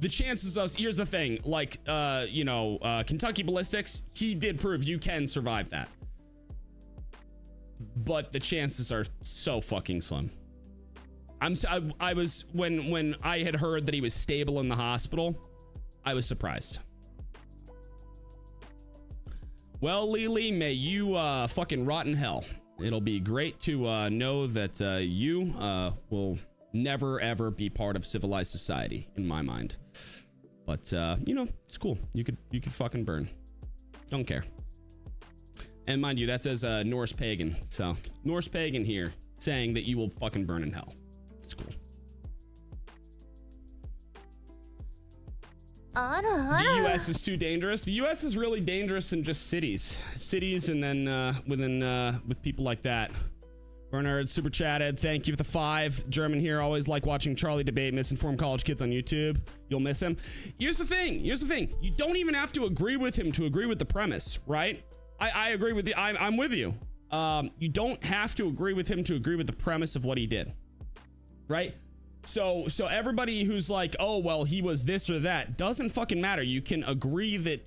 The chances of, here's the thing, like Kentucky Ballistics, he did prove you can survive that, but the chances are so fucking slim. I was when I had heard that he was stable in the hospital, I was surprised. Well, Lily, may you fucking rot in hell. It'll be great to know that you will never ever be part of civilized society in my mind. But it's cool. You could fucking burn. Don't care. And mind you, that says Norse pagan. So Norse pagan here saying that you will fucking burn in hell. It's cool. The US is too dangerous. The US is really dangerous in just cities, and then with people like that. Bernard super chatted. Thank you for the 5. German here. Always like watching Charlie debate misinformed college kids on YouTube. You'll miss him. Here's the thing. You don't even have to agree with him to agree with the premise, right? I agree with you. I'm with you. You don't have to agree with him to agree with the premise of what he did, right? So everybody who's like, oh well, he was this or that, doesn't fucking matter. You can agree that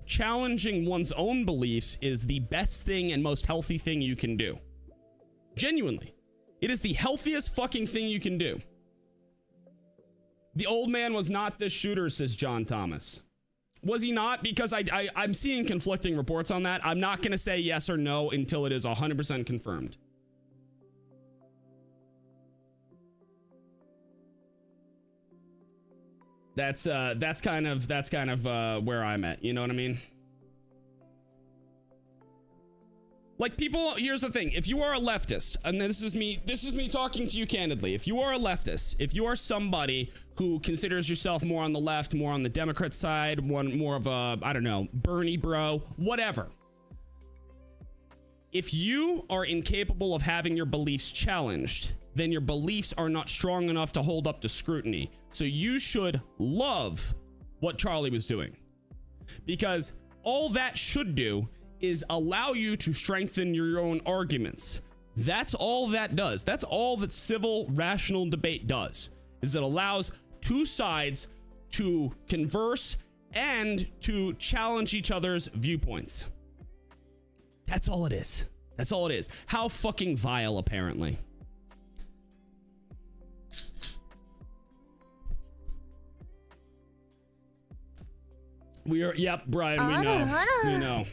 challenging one's own beliefs is the best thing and most healthy thing you can do. Genuinely, it is the healthiest fucking thing you can do. The old man was not the shooter, says John Thomas. Was he not? Because I'm seeing conflicting reports on that. I'm not going to say yes or no until it is 100% confirmed. That's kind of where I'm at. You know what I mean? Like, people, here's the thing. If you are a leftist, and this is me talking to you candidly. If you are a leftist, if you are somebody who considers yourself more on the left, more on the Democrat side, more of a, I don't know, Bernie bro, whatever. If you are incapable of having your beliefs challenged, then your beliefs are not strong enough to hold up to scrutiny. So you should love what Charlie was doing, because all that should do is allow you to strengthen your own arguments. That's all that does. That's all that civil, rational debate does, is it allows two sides to converse and to challenge each other's viewpoints. That's all it is. That's all it is. How fucking vile, apparently. We are, yep, Brian, we know. We know.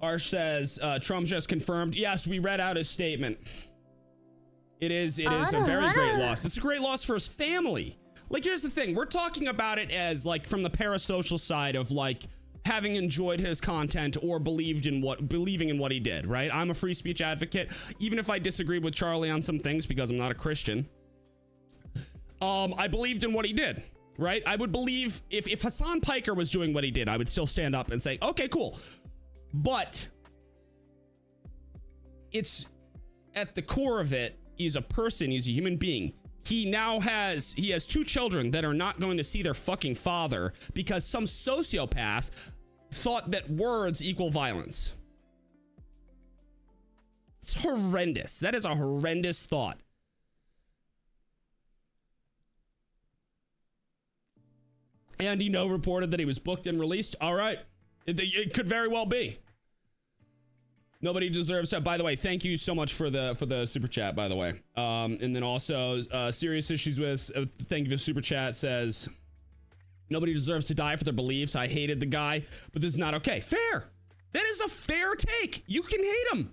Arsh says, Trump just confirmed. Yes, we read out his statement. It is a very great loss. It's a great loss for his family. Like, here's the thing. We're talking about it as, like, from the parasocial side of, like, having enjoyed his content or believing in what he did, right? I'm a free speech advocate, even if I disagree with Charlie on some things because I'm not a Christian. I believed in what he did. Right? I would believe if Hassan Piker was doing what he did, I would still stand up and say, okay, cool. But it's at the core of it, he's a person, he's a human being. He has 2 children that are not going to see their fucking father because some sociopath thought that words equal violence. It's horrendous. That is a horrendous thought. And reported that he was booked and released. All right. It could very well be. Nobody deserves that. By the way, thank you so much for the super chat, by the way. And then also, Serious Issues with, thank you for the super chat, says, nobody deserves to die for their beliefs. I hated the guy, but this is not okay. Fair. That is a fair take. You can hate him.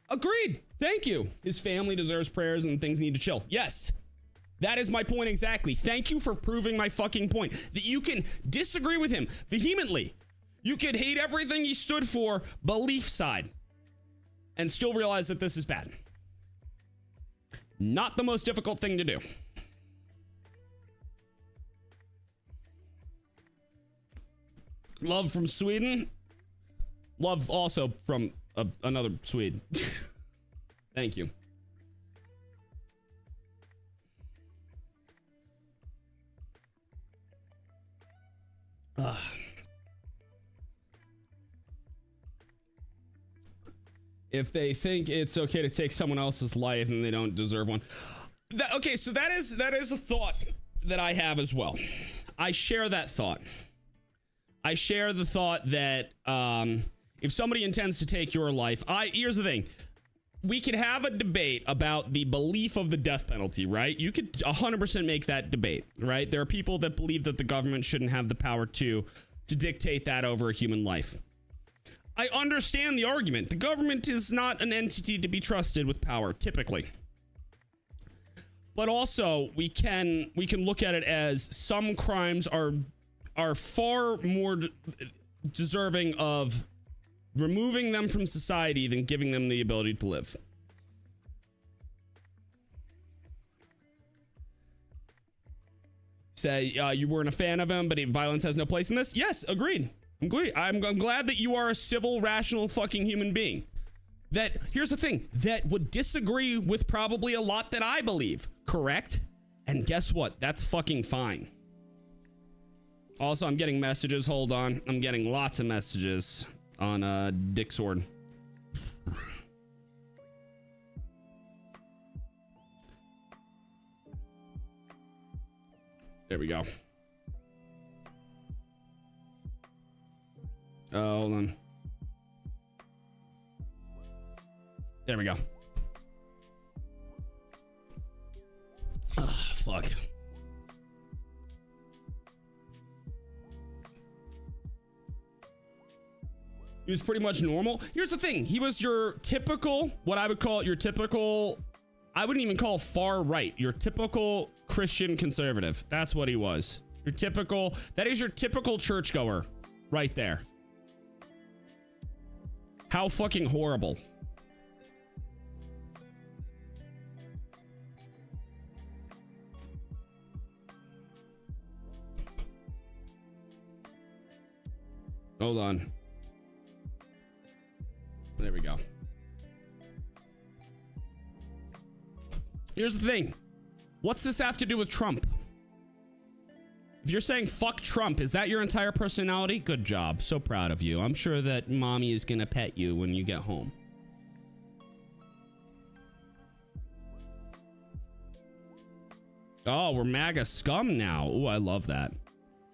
Agreed. Thank you. His family deserves prayers and things need to chill. Yes. That is my point exactly. Thank you for proving my fucking point. That you can disagree with him vehemently. You could hate everything he stood for, belief side, and still realize that this is bad. Not the most difficult thing to do. Love from Sweden. Love also from another Swede. Thank you. If they think it's okay to take someone else's life and they don't deserve one. Okay, so that is a thought that I have as well. I share that thought. I share the thought that if somebody intends to take your life, here's the thing. We could have a debate about the belief of the death penalty, right? You could 100% make that debate, right? There are people that believe that the government shouldn't have the power to dictate that over a human life. I understand the argument. The government is not an entity to be trusted with power, typically. But also, we can look at it as some crimes are far more deserving of removing them from society than giving them the ability to live. Say you weren't a fan of him, but violence has no place in this. Yes, agreed. I'm glad that you are a civil, rational fucking human being. That, here's the thing, that would disagree with probably a lot that I believe, correct? And guess what? That's fucking fine. Also, I'm getting messages. Hold on. I'm getting lots of messages on Dick Sword. There we go. Hold on. There we go. Fuck. He was pretty much normal. Here's the thing. He was your typical, what I would call your typical, I wouldn't even call far right. Your typical Christian conservative. That's what he was. Your typical, that is your typical churchgoer right there. How fucking horrible. Hold on. There we go. Here's the thing. What's this have to do with Trump? If you're saying fuck Trump, is that your entire personality? Good job. So proud of you. I'm sure that mommy is gonna pet you when you get home. Oh, we're MAGA scum now. Ooh, I love that.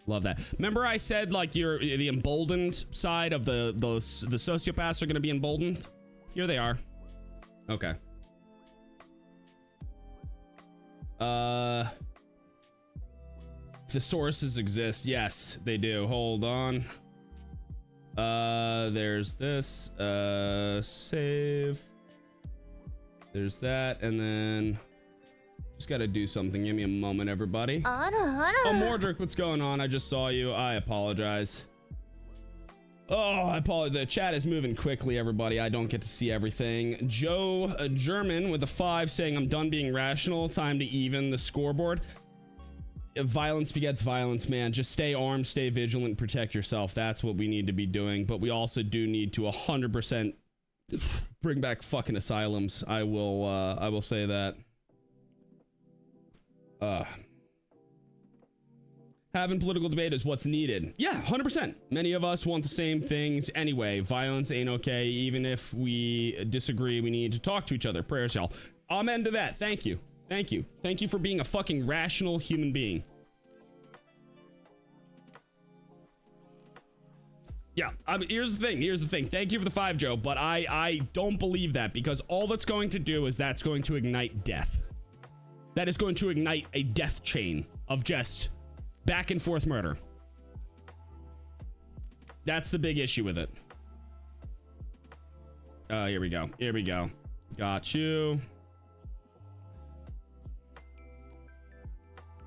Love that. Remember I said like the emboldened side of the sociopaths are going to be emboldened? Here they are. Okay. Thesauruses exist. Yes, they do. Hold on. There's this. Save. There's that, and then just gotta do something. Give me a moment, everybody. Oh, Mordrick, what's going on? I just saw you. I apologize. Oh, I apologize. The chat is moving quickly, everybody. I don't get to see everything. Joe German with a 5 saying, I'm done being rational. Time to even the scoreboard. Violence begets violence, man. Just stay armed, stay vigilant, protect yourself. That's what we need to be doing. But we also do need to 100% bring back fucking asylums. I will say that. Having political debate is what's needed. Yeah, 100%. Many of us want the same things anyway. Violence ain't okay. Even if we disagree, we need to talk to each other. Prayers, y'all. Amen to that. Thank you. Thank you. Thank you for being a fucking rational human being. Yeah, here's the thing. Thank you for the 5, Joe, but I don't believe that, because all that's going to do is that's going to ignite death. That is going to ignite a death chain of just back and forth murder. That's the big issue with it. Here we go. Here we go. Got you.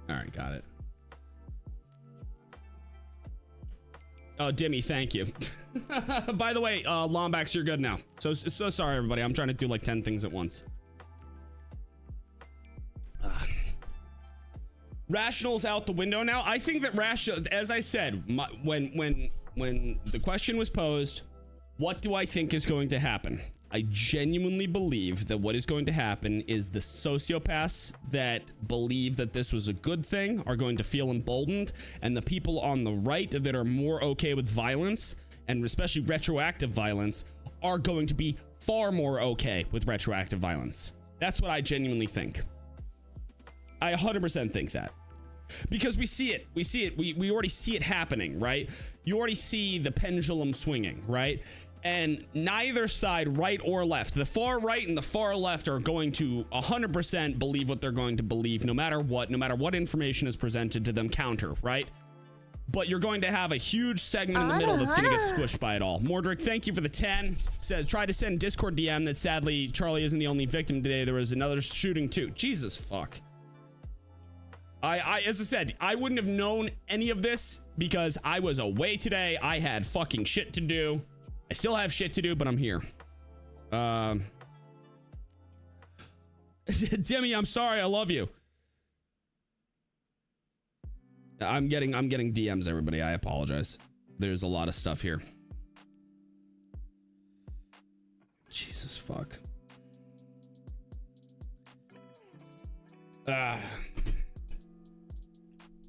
All right, got it. Oh, Dimmy, thank you. By the way, Lombax, you're good now. So sorry, everybody. I'm trying to do like 10 things at once. Rational's out the window now. I think that rational, as I said, when the question was posed, what do I think is going to happen? I genuinely believe that what is going to happen is the sociopaths that believe that this was a good thing are going to feel emboldened, and the people on the right that are more okay with violence, and especially retroactive violence, are going to be far more okay with retroactive violence. That's what I genuinely think. I 100% think that. Because we see it. We already see it happening, right? You already see the pendulum swinging, right? And neither side, right or left, the far right and the far left, are going to 100% believe what they're going to believe, no matter what information is presented to them, counter, right? But you're going to have a huge segment in the middle that's going to get squished by it all. Mordrick, thank you for the 10. Said, try to send Discord DM that sadly Charlie isn't the only victim today. There was another shooting too. Jesus fuck. As I said, I wouldn't have known any of this because I was away today. I had fucking shit to do. I still have shit to do, but I'm here. Demi, I'm sorry. I love you. I'm getting DMs, everybody. I apologize. There's a lot of stuff here. Jesus fuck.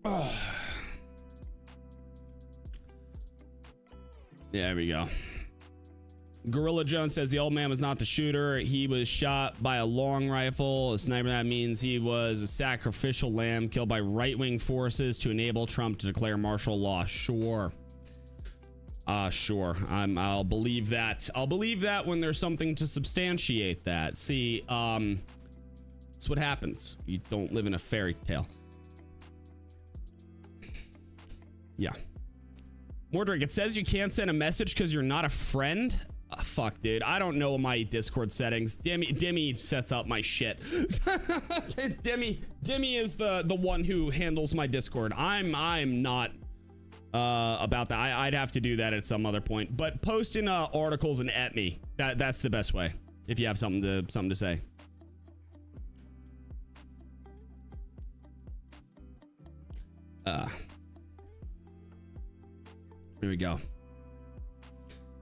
Oh. Yeah, there we go. Gorilla Jones says the old man was not the shooter. He was shot by a long rifle. A sniper, that means he was a sacrificial lamb killed by right-wing forces to enable Trump to declare martial law. Sure. Sure. I'll believe that. I'll believe that when there's something to substantiate that. See, that's what happens. You don't live in a fairy tale. Yeah. Mordrick, it says you can't send a message because you're not a friend. Fuck, dude. I don't know my Discord settings. Demi sets up my shit. Demi is the one who handles my Discord. I'm not about that. I'd have to do that at some other point. But post in articles and at me. That's the best way. If you have something to say. Here we go.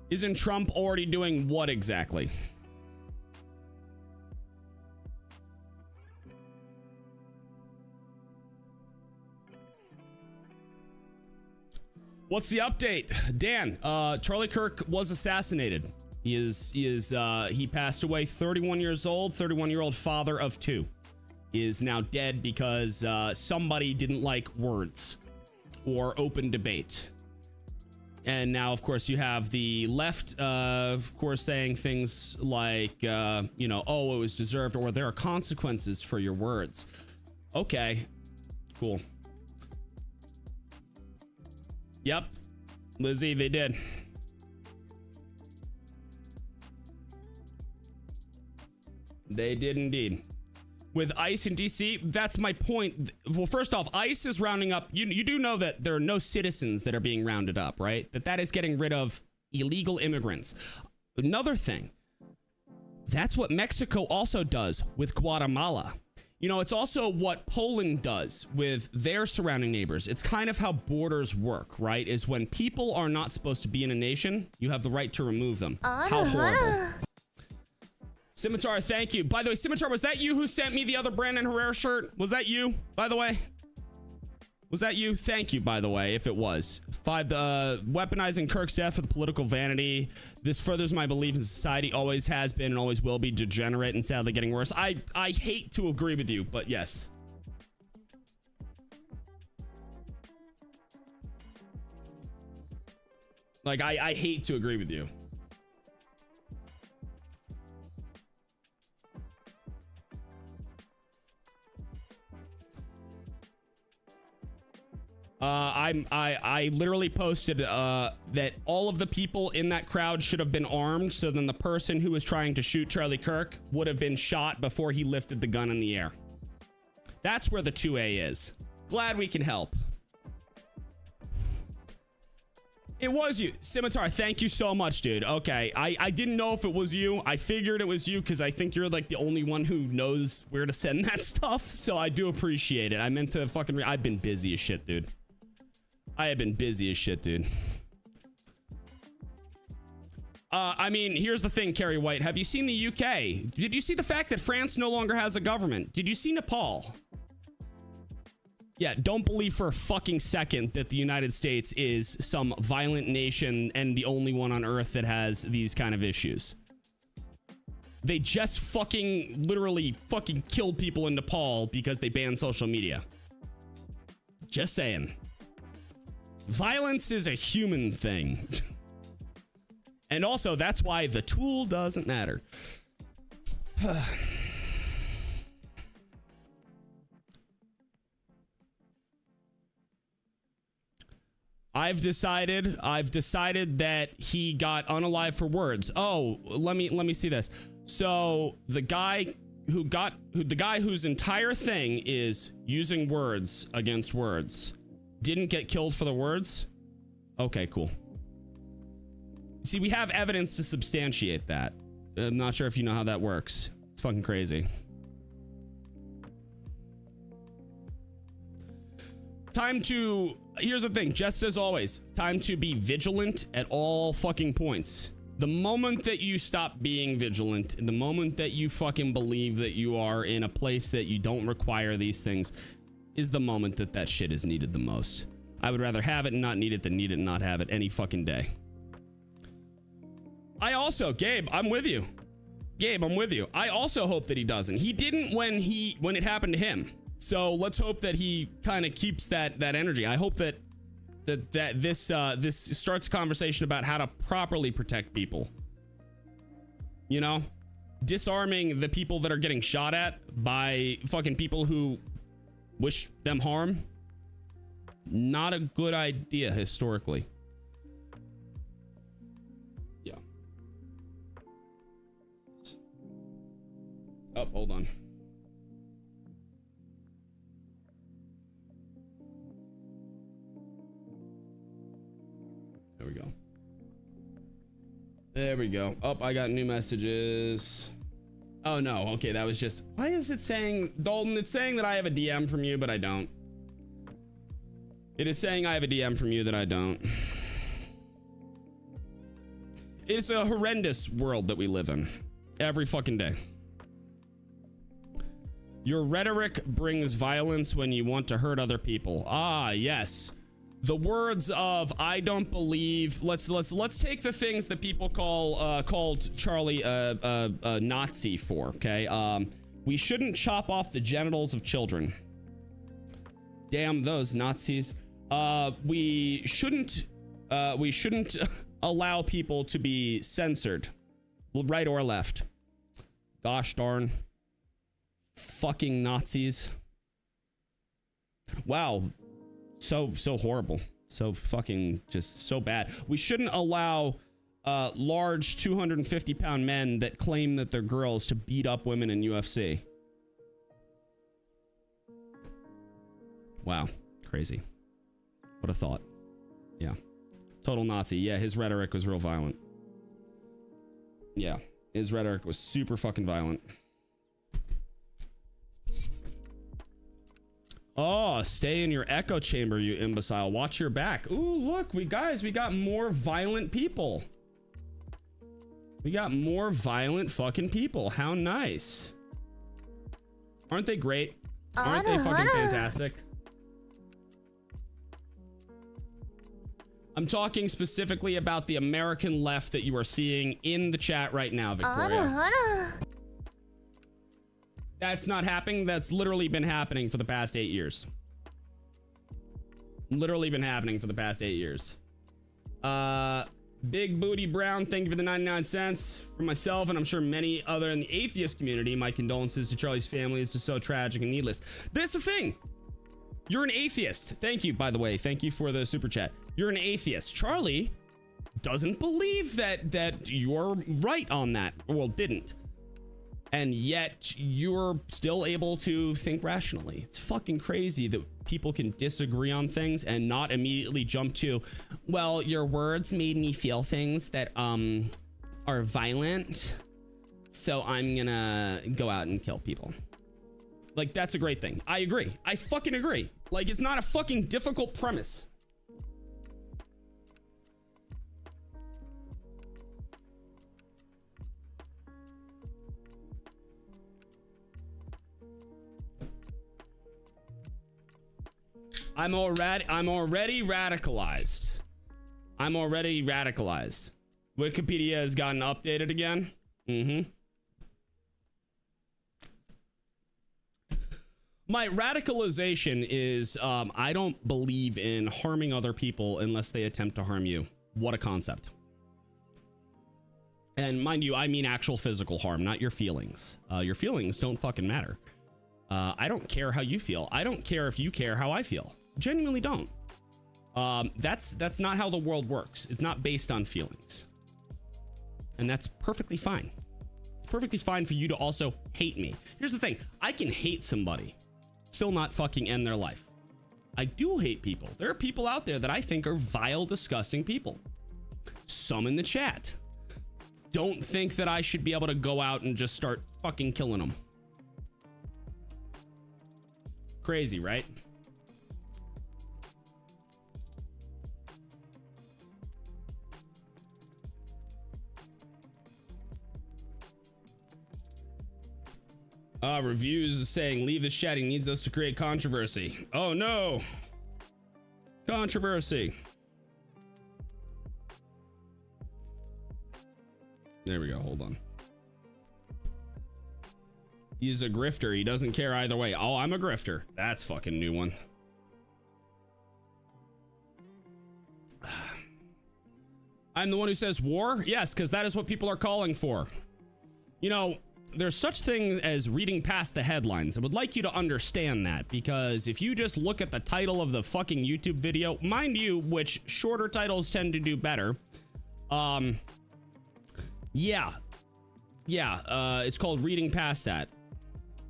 Isn't Trump already doing what exactly? What's the update? Dan, Charlie Kirk was assassinated. He passed away 31 years old, 31-year-old father of 2. Is now dead because somebody didn't like words. or open debate. And now, of course, you have the left, of course, saying things like, you know, oh, it was deserved, or there are consequences for your words. Okay, cool. Yep, Lizzie, they did. They did indeed. With ICE in DC, that's my point. Well, first off, ICE is rounding up. You do know that there are no citizens that are being rounded up, right? That is getting rid of illegal immigrants. Another thing, that's what Mexico also does with Guatemala. You know, it's also what Poland does with their surrounding neighbors. It's kind of how borders work, right? Is when people are not supposed to be in a nation, you have the right to remove them. How horrible. Scimitar, thank you. By the way, Scimitar, was that you who sent me the other Brandon Herrera shirt? Was that you, by the way? Was that you? Thank you, by the way, if it was. 5, weaponizing Kirk's death with political vanity. This furthers my belief in society always has been and always will be degenerate and sadly getting worse. I hate to agree with you, but yes. Like, I hate to agree with you. I literally posted that all of the people in that crowd should have been armed, so then the person who was trying to shoot Charlie Kirk would have been shot before he lifted the gun in the air. That's where the 2A is. Glad we can help. It was you. Scimitar, thank you so much, dude. Okay, I didn't know if it was you. I figured it was you because I think you're like the only one who knows where to send that stuff, so I do appreciate it. I meant to fucking I've been busy as shit, dude. I have been busy as shit, dude. I mean, here's the thing, Carrie White. Have you seen the UK? Did you see the fact that France no longer has a government? Did you see Nepal? Yeah, don't believe for a fucking second that the United States is some violent nation and the only one on earth that has these kind of issues. They just fucking literally fucking killed people in Nepal because they banned social media. Just saying. Violence is a human thing. And also, that's why the tool doesn't matter. I've decided that he got unalive for words. Oh, let me see this. So the guy whose entire thing is using words against words didn't get killed for the words. Okay, cool. See, we have evidence to substantiate that. I'm not sure if you know how that works. It's fucking crazy. Here's the thing, just as always, time to be vigilant at all fucking points. The moment that you stop being vigilant, the moment that you fucking believe that you are in a place that you don't require these things, is the moment that that shit is needed the most. I would rather have it and not need it than need it and not have it any fucking day. Gabe, I'm with you. Gabe, I'm with you. I also hope that he doesn't. He didn't when it happened to him. So let's hope that he kind of keeps that energy. I hope that this starts a conversation about how to properly protect people. You know, disarming the people that are getting shot at by fucking people who wish them harm. Not a good idea historically. Yeah. Oh, hold on. There we go. There we go. Oh, I got new messages. Oh no, okay, that was just, why is it saying, Dalton, it's saying that I have a DM from you, but I don't. It is saying I have a DM from you that I don't. It's a horrendous world that we live in. Every fucking day. Your rhetoric brings violence when you want to hurt other people. Ah, yes. The words of I don't believe. Let's take the things that people called Charlie a Nazi for. Okay. We shouldn't chop off the genitals of children. Damn those Nazis. We shouldn't allow people to be censored, right or left. Gosh darn. Fucking Nazis. Wow. So horrible. So fucking just so bad. We shouldn't allow large 250-pound men that claim that they're girls to beat up women in UFC. Wow. Crazy. What a thought. Yeah. Total Nazi. Yeah, his rhetoric was real violent. Yeah, his rhetoric was super fucking violent. Oh, stay in your echo chamber, you imbecile. Watch your back. Ooh, look, we got more violent people. We got more violent fucking people. How nice. Aren't they great? Aren't they fucking fantastic? I'm talking specifically about the American left that you are seeing in the chat right now, Victoria. That's not happening. That's literally been happening for the past 8 years. Literally been happening for the past 8 years. Big Booty Brown, thank you for the 99 cents. For myself, and I'm sure many other in the atheist community, my condolences to Charlie's family. It's just so tragic and needless. This is the thing. You're an atheist. Thank you, by the way. Thank you for the super chat. You're an atheist. Charlie doesn't believe that you're right on that. Well, didn't. And yet you're still able to think rationally. It's fucking crazy that people can disagree on things and not immediately jump to, well, your words made me feel things that are violent, so I'm gonna go out and kill people. Like, that's a great thing. I agree. I fucking agree. Like, it's not a fucking difficult premise. I'm already radicalized. I'm already radicalized. Wikipedia has gotten updated again. My radicalization is I don't believe in harming other people unless they attempt to harm you. What a concept. And mind you, I mean actual physical harm, not your feelings. Your feelings don't fucking matter. I don't care how you feel. I don't care if you care how I feel. Genuinely don't. That's not how the world works. It's not based on feelings. And that's perfectly fine. It's perfectly fine for you to also hate me. Here's the thing. I can hate somebody, still not fucking end their life. I do hate people. There are people out there that I think are vile, disgusting people. Some in the chat don't think that I should be able to go out and just start fucking killing them. Crazy, right? Reviews saying leave this chat. He needs us to create controversy. Oh no. Controversy. There we go. Hold on. He's a grifter. He doesn't care either way. Oh, I'm a grifter. That's fucking new one. I'm the one who says war? Yes, because that is what people are calling for. You know, there's such thing as reading past the headlines. I would like you to understand that, because if you just look at the title of the fucking YouTube video, mind you, which shorter titles tend to do better. It's called reading past that.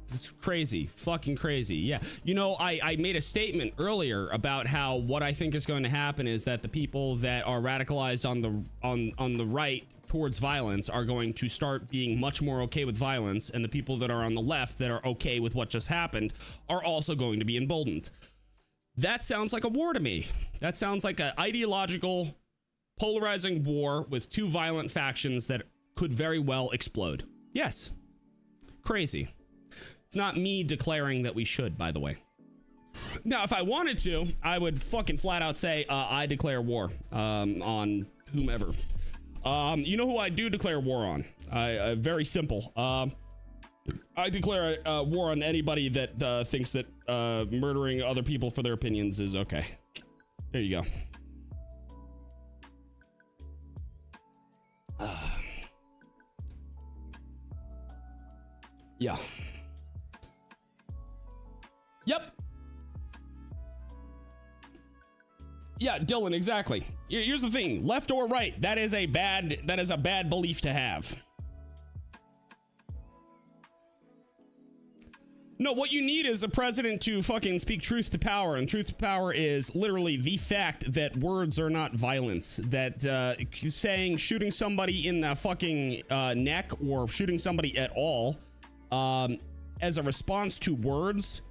It's crazy, fucking crazy. Yeah, you know, I made a statement earlier about how what I think is going to happen is that the people that are radicalized on the right towards violence are going to start being much more okay with violence, and the people that are on the left that are okay with what just happened are also going to be emboldened. That sounds like a war to me. That sounds like an ideological, polarizing war with two violent factions that could very well explode. Yes. Crazy. It's not me declaring that we should, by the way. Now, if I wanted to, I would fucking flat out say, I declare war on whomever. You know who I do declare war on? Very simple. I declare war on anybody that thinks that murdering other people for their opinions is okay. There you go. Yeah. Yep. Yeah, Dylan, exactly. Here's the thing, left or right, that is a bad belief to have. No, what you need is a president to fucking speak truth to power, and truth to power is literally the fact that words are not violence. That shooting somebody in the fucking neck or shooting somebody at all as a response to words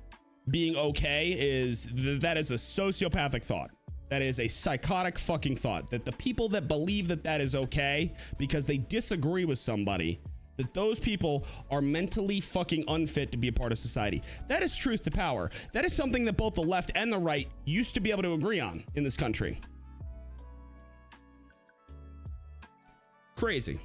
being okay that is a sociopathic thought. That is a psychotic fucking thought. That the people that believe that that is okay because they disagree with somebody, that those people are mentally fucking unfit to be a part of society. That is truth to power. That is something that both the left and the right used to be able to agree on in this country. Crazy.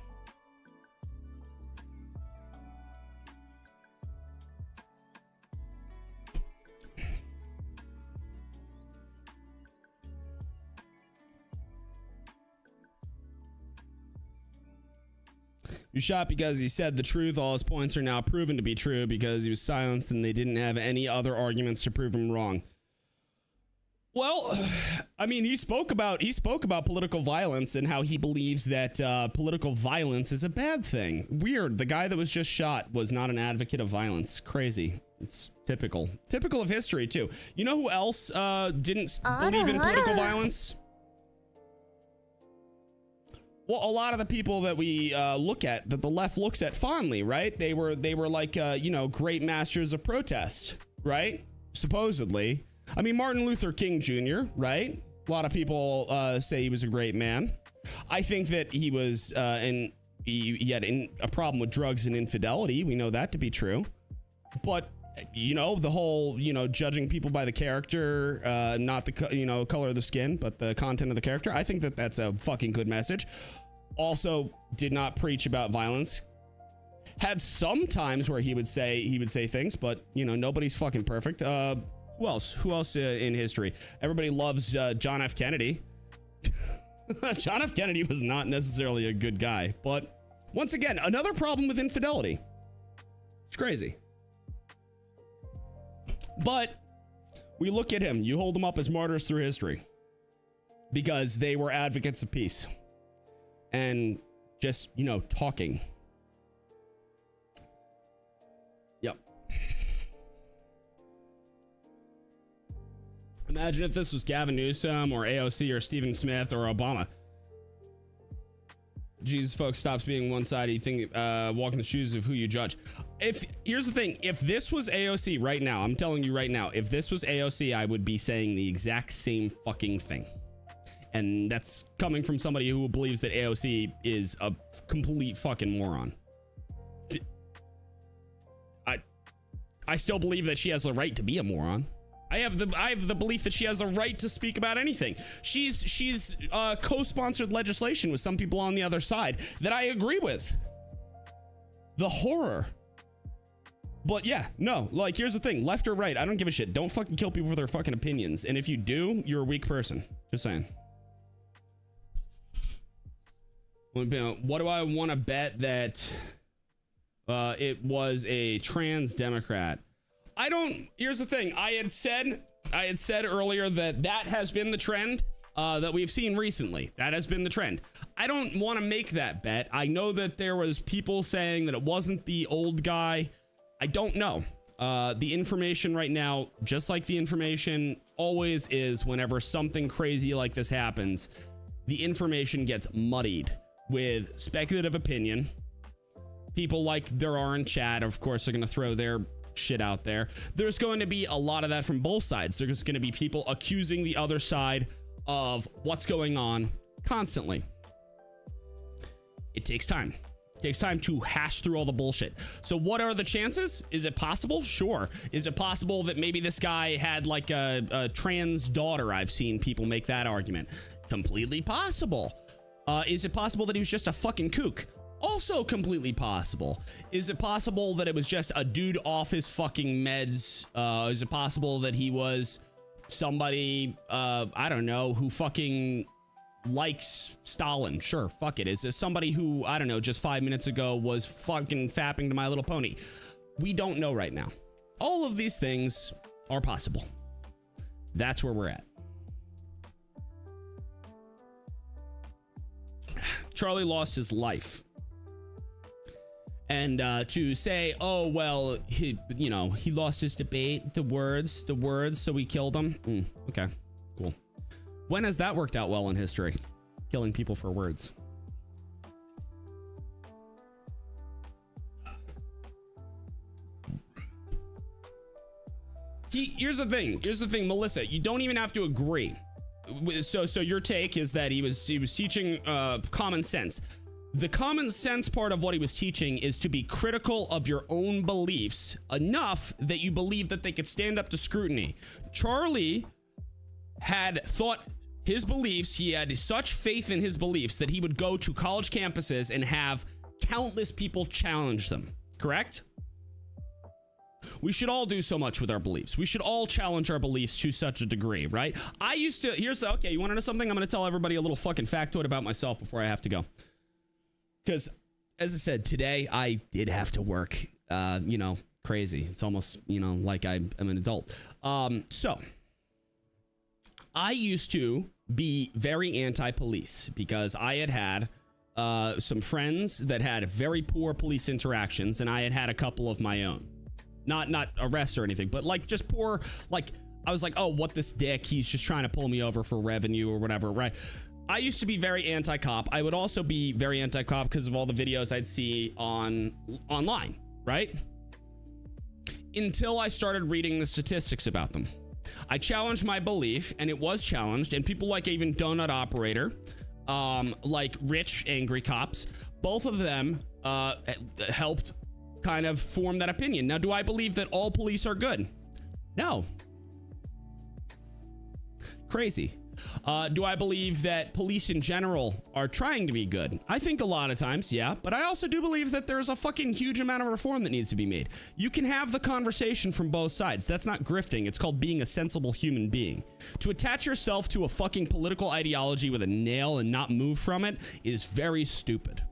You shot because he said the truth. All his points are now proven to be true because he was silenced and they didn't have any other arguments to prove him wrong. Well, I mean, he spoke about political violence and how he believes that political violence is a bad thing. Weird. The guy that was just shot was not an advocate of violence. Crazy. It's typical of history too. You know who else didn't believe in political violence? Well, a lot of the people that we look at, that the left looks at fondly, right? They were like, you know, great masters of protest, right? Supposedly. I mean, Martin Luther King Jr., right? A lot of people say he was a great man. I think that he was, he had a problem with drugs and infidelity. We know that to be true. But, you know, the whole, you know, judging people by the character, not the, you know, color of the skin, but the content of the character. I think that that's a fucking good message. Also did not preach about violence. Had some times where he would say things, but, you know, nobody's fucking perfect. Who else in history? Everybody loves John F. Kennedy. John F. Kennedy was not necessarily a good guy, but once again, another problem with infidelity. It's crazy. But we look at him, you hold them up as martyrs through history because they were advocates of peace and just, you know, talking. Yep. Imagine if this was Gavin Newsom or AOC or Stephen Smith or Obama. Jesus, folks, stops being one-sided. You think walk in the shoes of who you judge. Here's the thing, if this was AOC right now, I'm telling you right now, if this was AOC, I would be saying the exact same fucking thing. And that's coming from somebody who believes that AOC is a complete fucking moron. I still believe that she has the right to be a moron. I have the belief that she has the right to speak about anything. She's co-sponsored legislation with some people on the other side that I agree with. The horror. But yeah, no, like, here's the thing, left or right, I don't give a shit. Don't fucking kill people for their fucking opinions. And if you do, you're a weak person. Just saying. What do I want to bet that it was a trans Democrat? Here's the thing, I had said earlier that has been the trend that we've seen recently. That has been the trend. I don't want to make that bet. I know that there was people saying that it wasn't the old guy. I don't know. The information right now, just like the information always is whenever something crazy like this happens, the information gets muddied with speculative opinion. People like there are in chat, of course, are going to throw their shit out there. There's going to be a lot of that from both sides. There's going to be people accusing the other side of what's going on constantly. It takes time. It takes time to hash through all the bullshit. So what are the chances? Is it possible? Sure. Is it possible that maybe this guy had like a trans daughter? I've seen people make that argument. Completely possible. Is it possible that he was just a fucking kook? Also completely possible. Is it possible that it was just a dude off his fucking meds? Is it possible that he was somebody, I don't know, who fucking likes Stalin. Sure, fuck it. Is this somebody who, I don't know, just 5 minutes ago was fucking fapping to My Little Pony? We don't know right now. All of these things are possible. That's where we're at. Charlie lost his life. And to say, oh, well, he lost his debate, the words, so we killed him. Okay, cool. When has that worked out well in history? Killing people for words. Here's the thing, Melissa, you don't even have to agree. So your take is that he was teaching common sense. The common sense part of what he was teaching is to be critical of your own beliefs enough that you believe that they could stand up to scrutiny. Charlie had thought his beliefs, he had such faith in his beliefs that he would go to college campuses and have countless people challenge them, correct? We should all do so much with our beliefs. We should all challenge our beliefs to such a degree, right? Okay, you want to know something? I'm going to tell everybody a little fucking factoid about myself before I have to go. Because, as I said, today I did have to work, crazy. It's almost, like I am an adult. So, I used to be very anti-police because I had some friends that had very poor police interactions, and I had a couple of my own. Not arrests or anything, but like just poor, like I was like, oh, what this dick, he's just trying to pull me over for revenue or whatever, right? I used to be very anti-cop. I would also be very anti-cop because of all the videos I'd see online, right? Until I started reading the statistics about them. I challenged my belief, and it was challenged, and people like even Donut Operator, like rich angry cops, both of them helped kind of form that opinion. Now, do I believe that all police are good? No. Crazy. Do I believe that police in general are trying to be good? I think a lot of times, yeah, but I also do believe that there's a fucking huge amount of reform that needs to be made. You can have the conversation from both sides. That's not grifting. It's called being a sensible human being. To attach yourself to a fucking political ideology with a nail and not move from it is very stupid.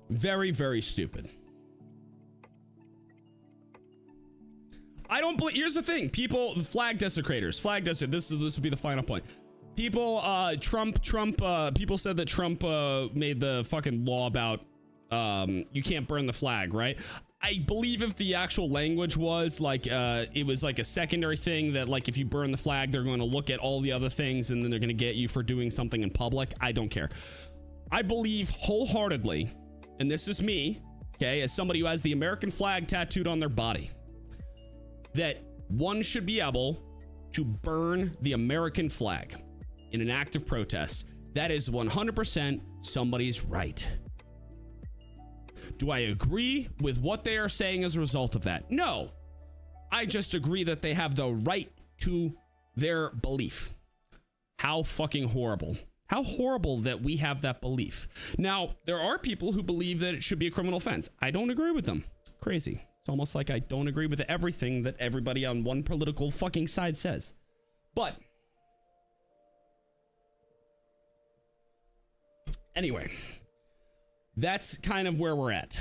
Very, very stupid. I don't believe. Here's the thing, people, flag desecrators, this would be the final point. People, people said that Trump made the fucking law about you can't burn the flag, right? I believe if the actual language was like it was like a secondary thing that like if you burn the flag, they're going to look at all the other things and then they're going to get you for doing something in public. I don't care. I believe wholeheartedly, and this is me, okay, as somebody who has the American flag tattooed on their body, that one should be able to burn the American flag in an act of protest. That is 100% somebody's right. Do I agree with what they are saying as a result of that? No. I just agree that they have the right to their belief. How fucking horrible. How horrible that we have that belief. Now, there are people who believe that it should be a criminal offense. I don't agree with them. Crazy. It's almost like I don't agree with everything that everybody on one political fucking side says. But anyway, that's kind of where we're at.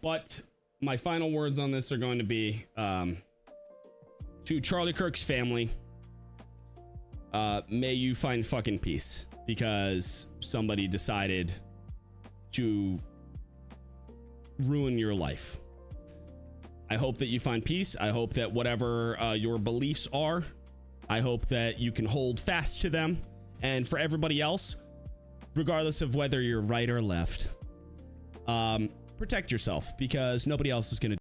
But my final words on this are going to be to Charlie Kirk's family. May you find fucking peace because somebody decided to ruin your life. I hope that you find peace. I hope that whatever your beliefs are, I hope that you can hold fast to them. And for everybody else, regardless of whether you're right or left, protect yourself because nobody else is going to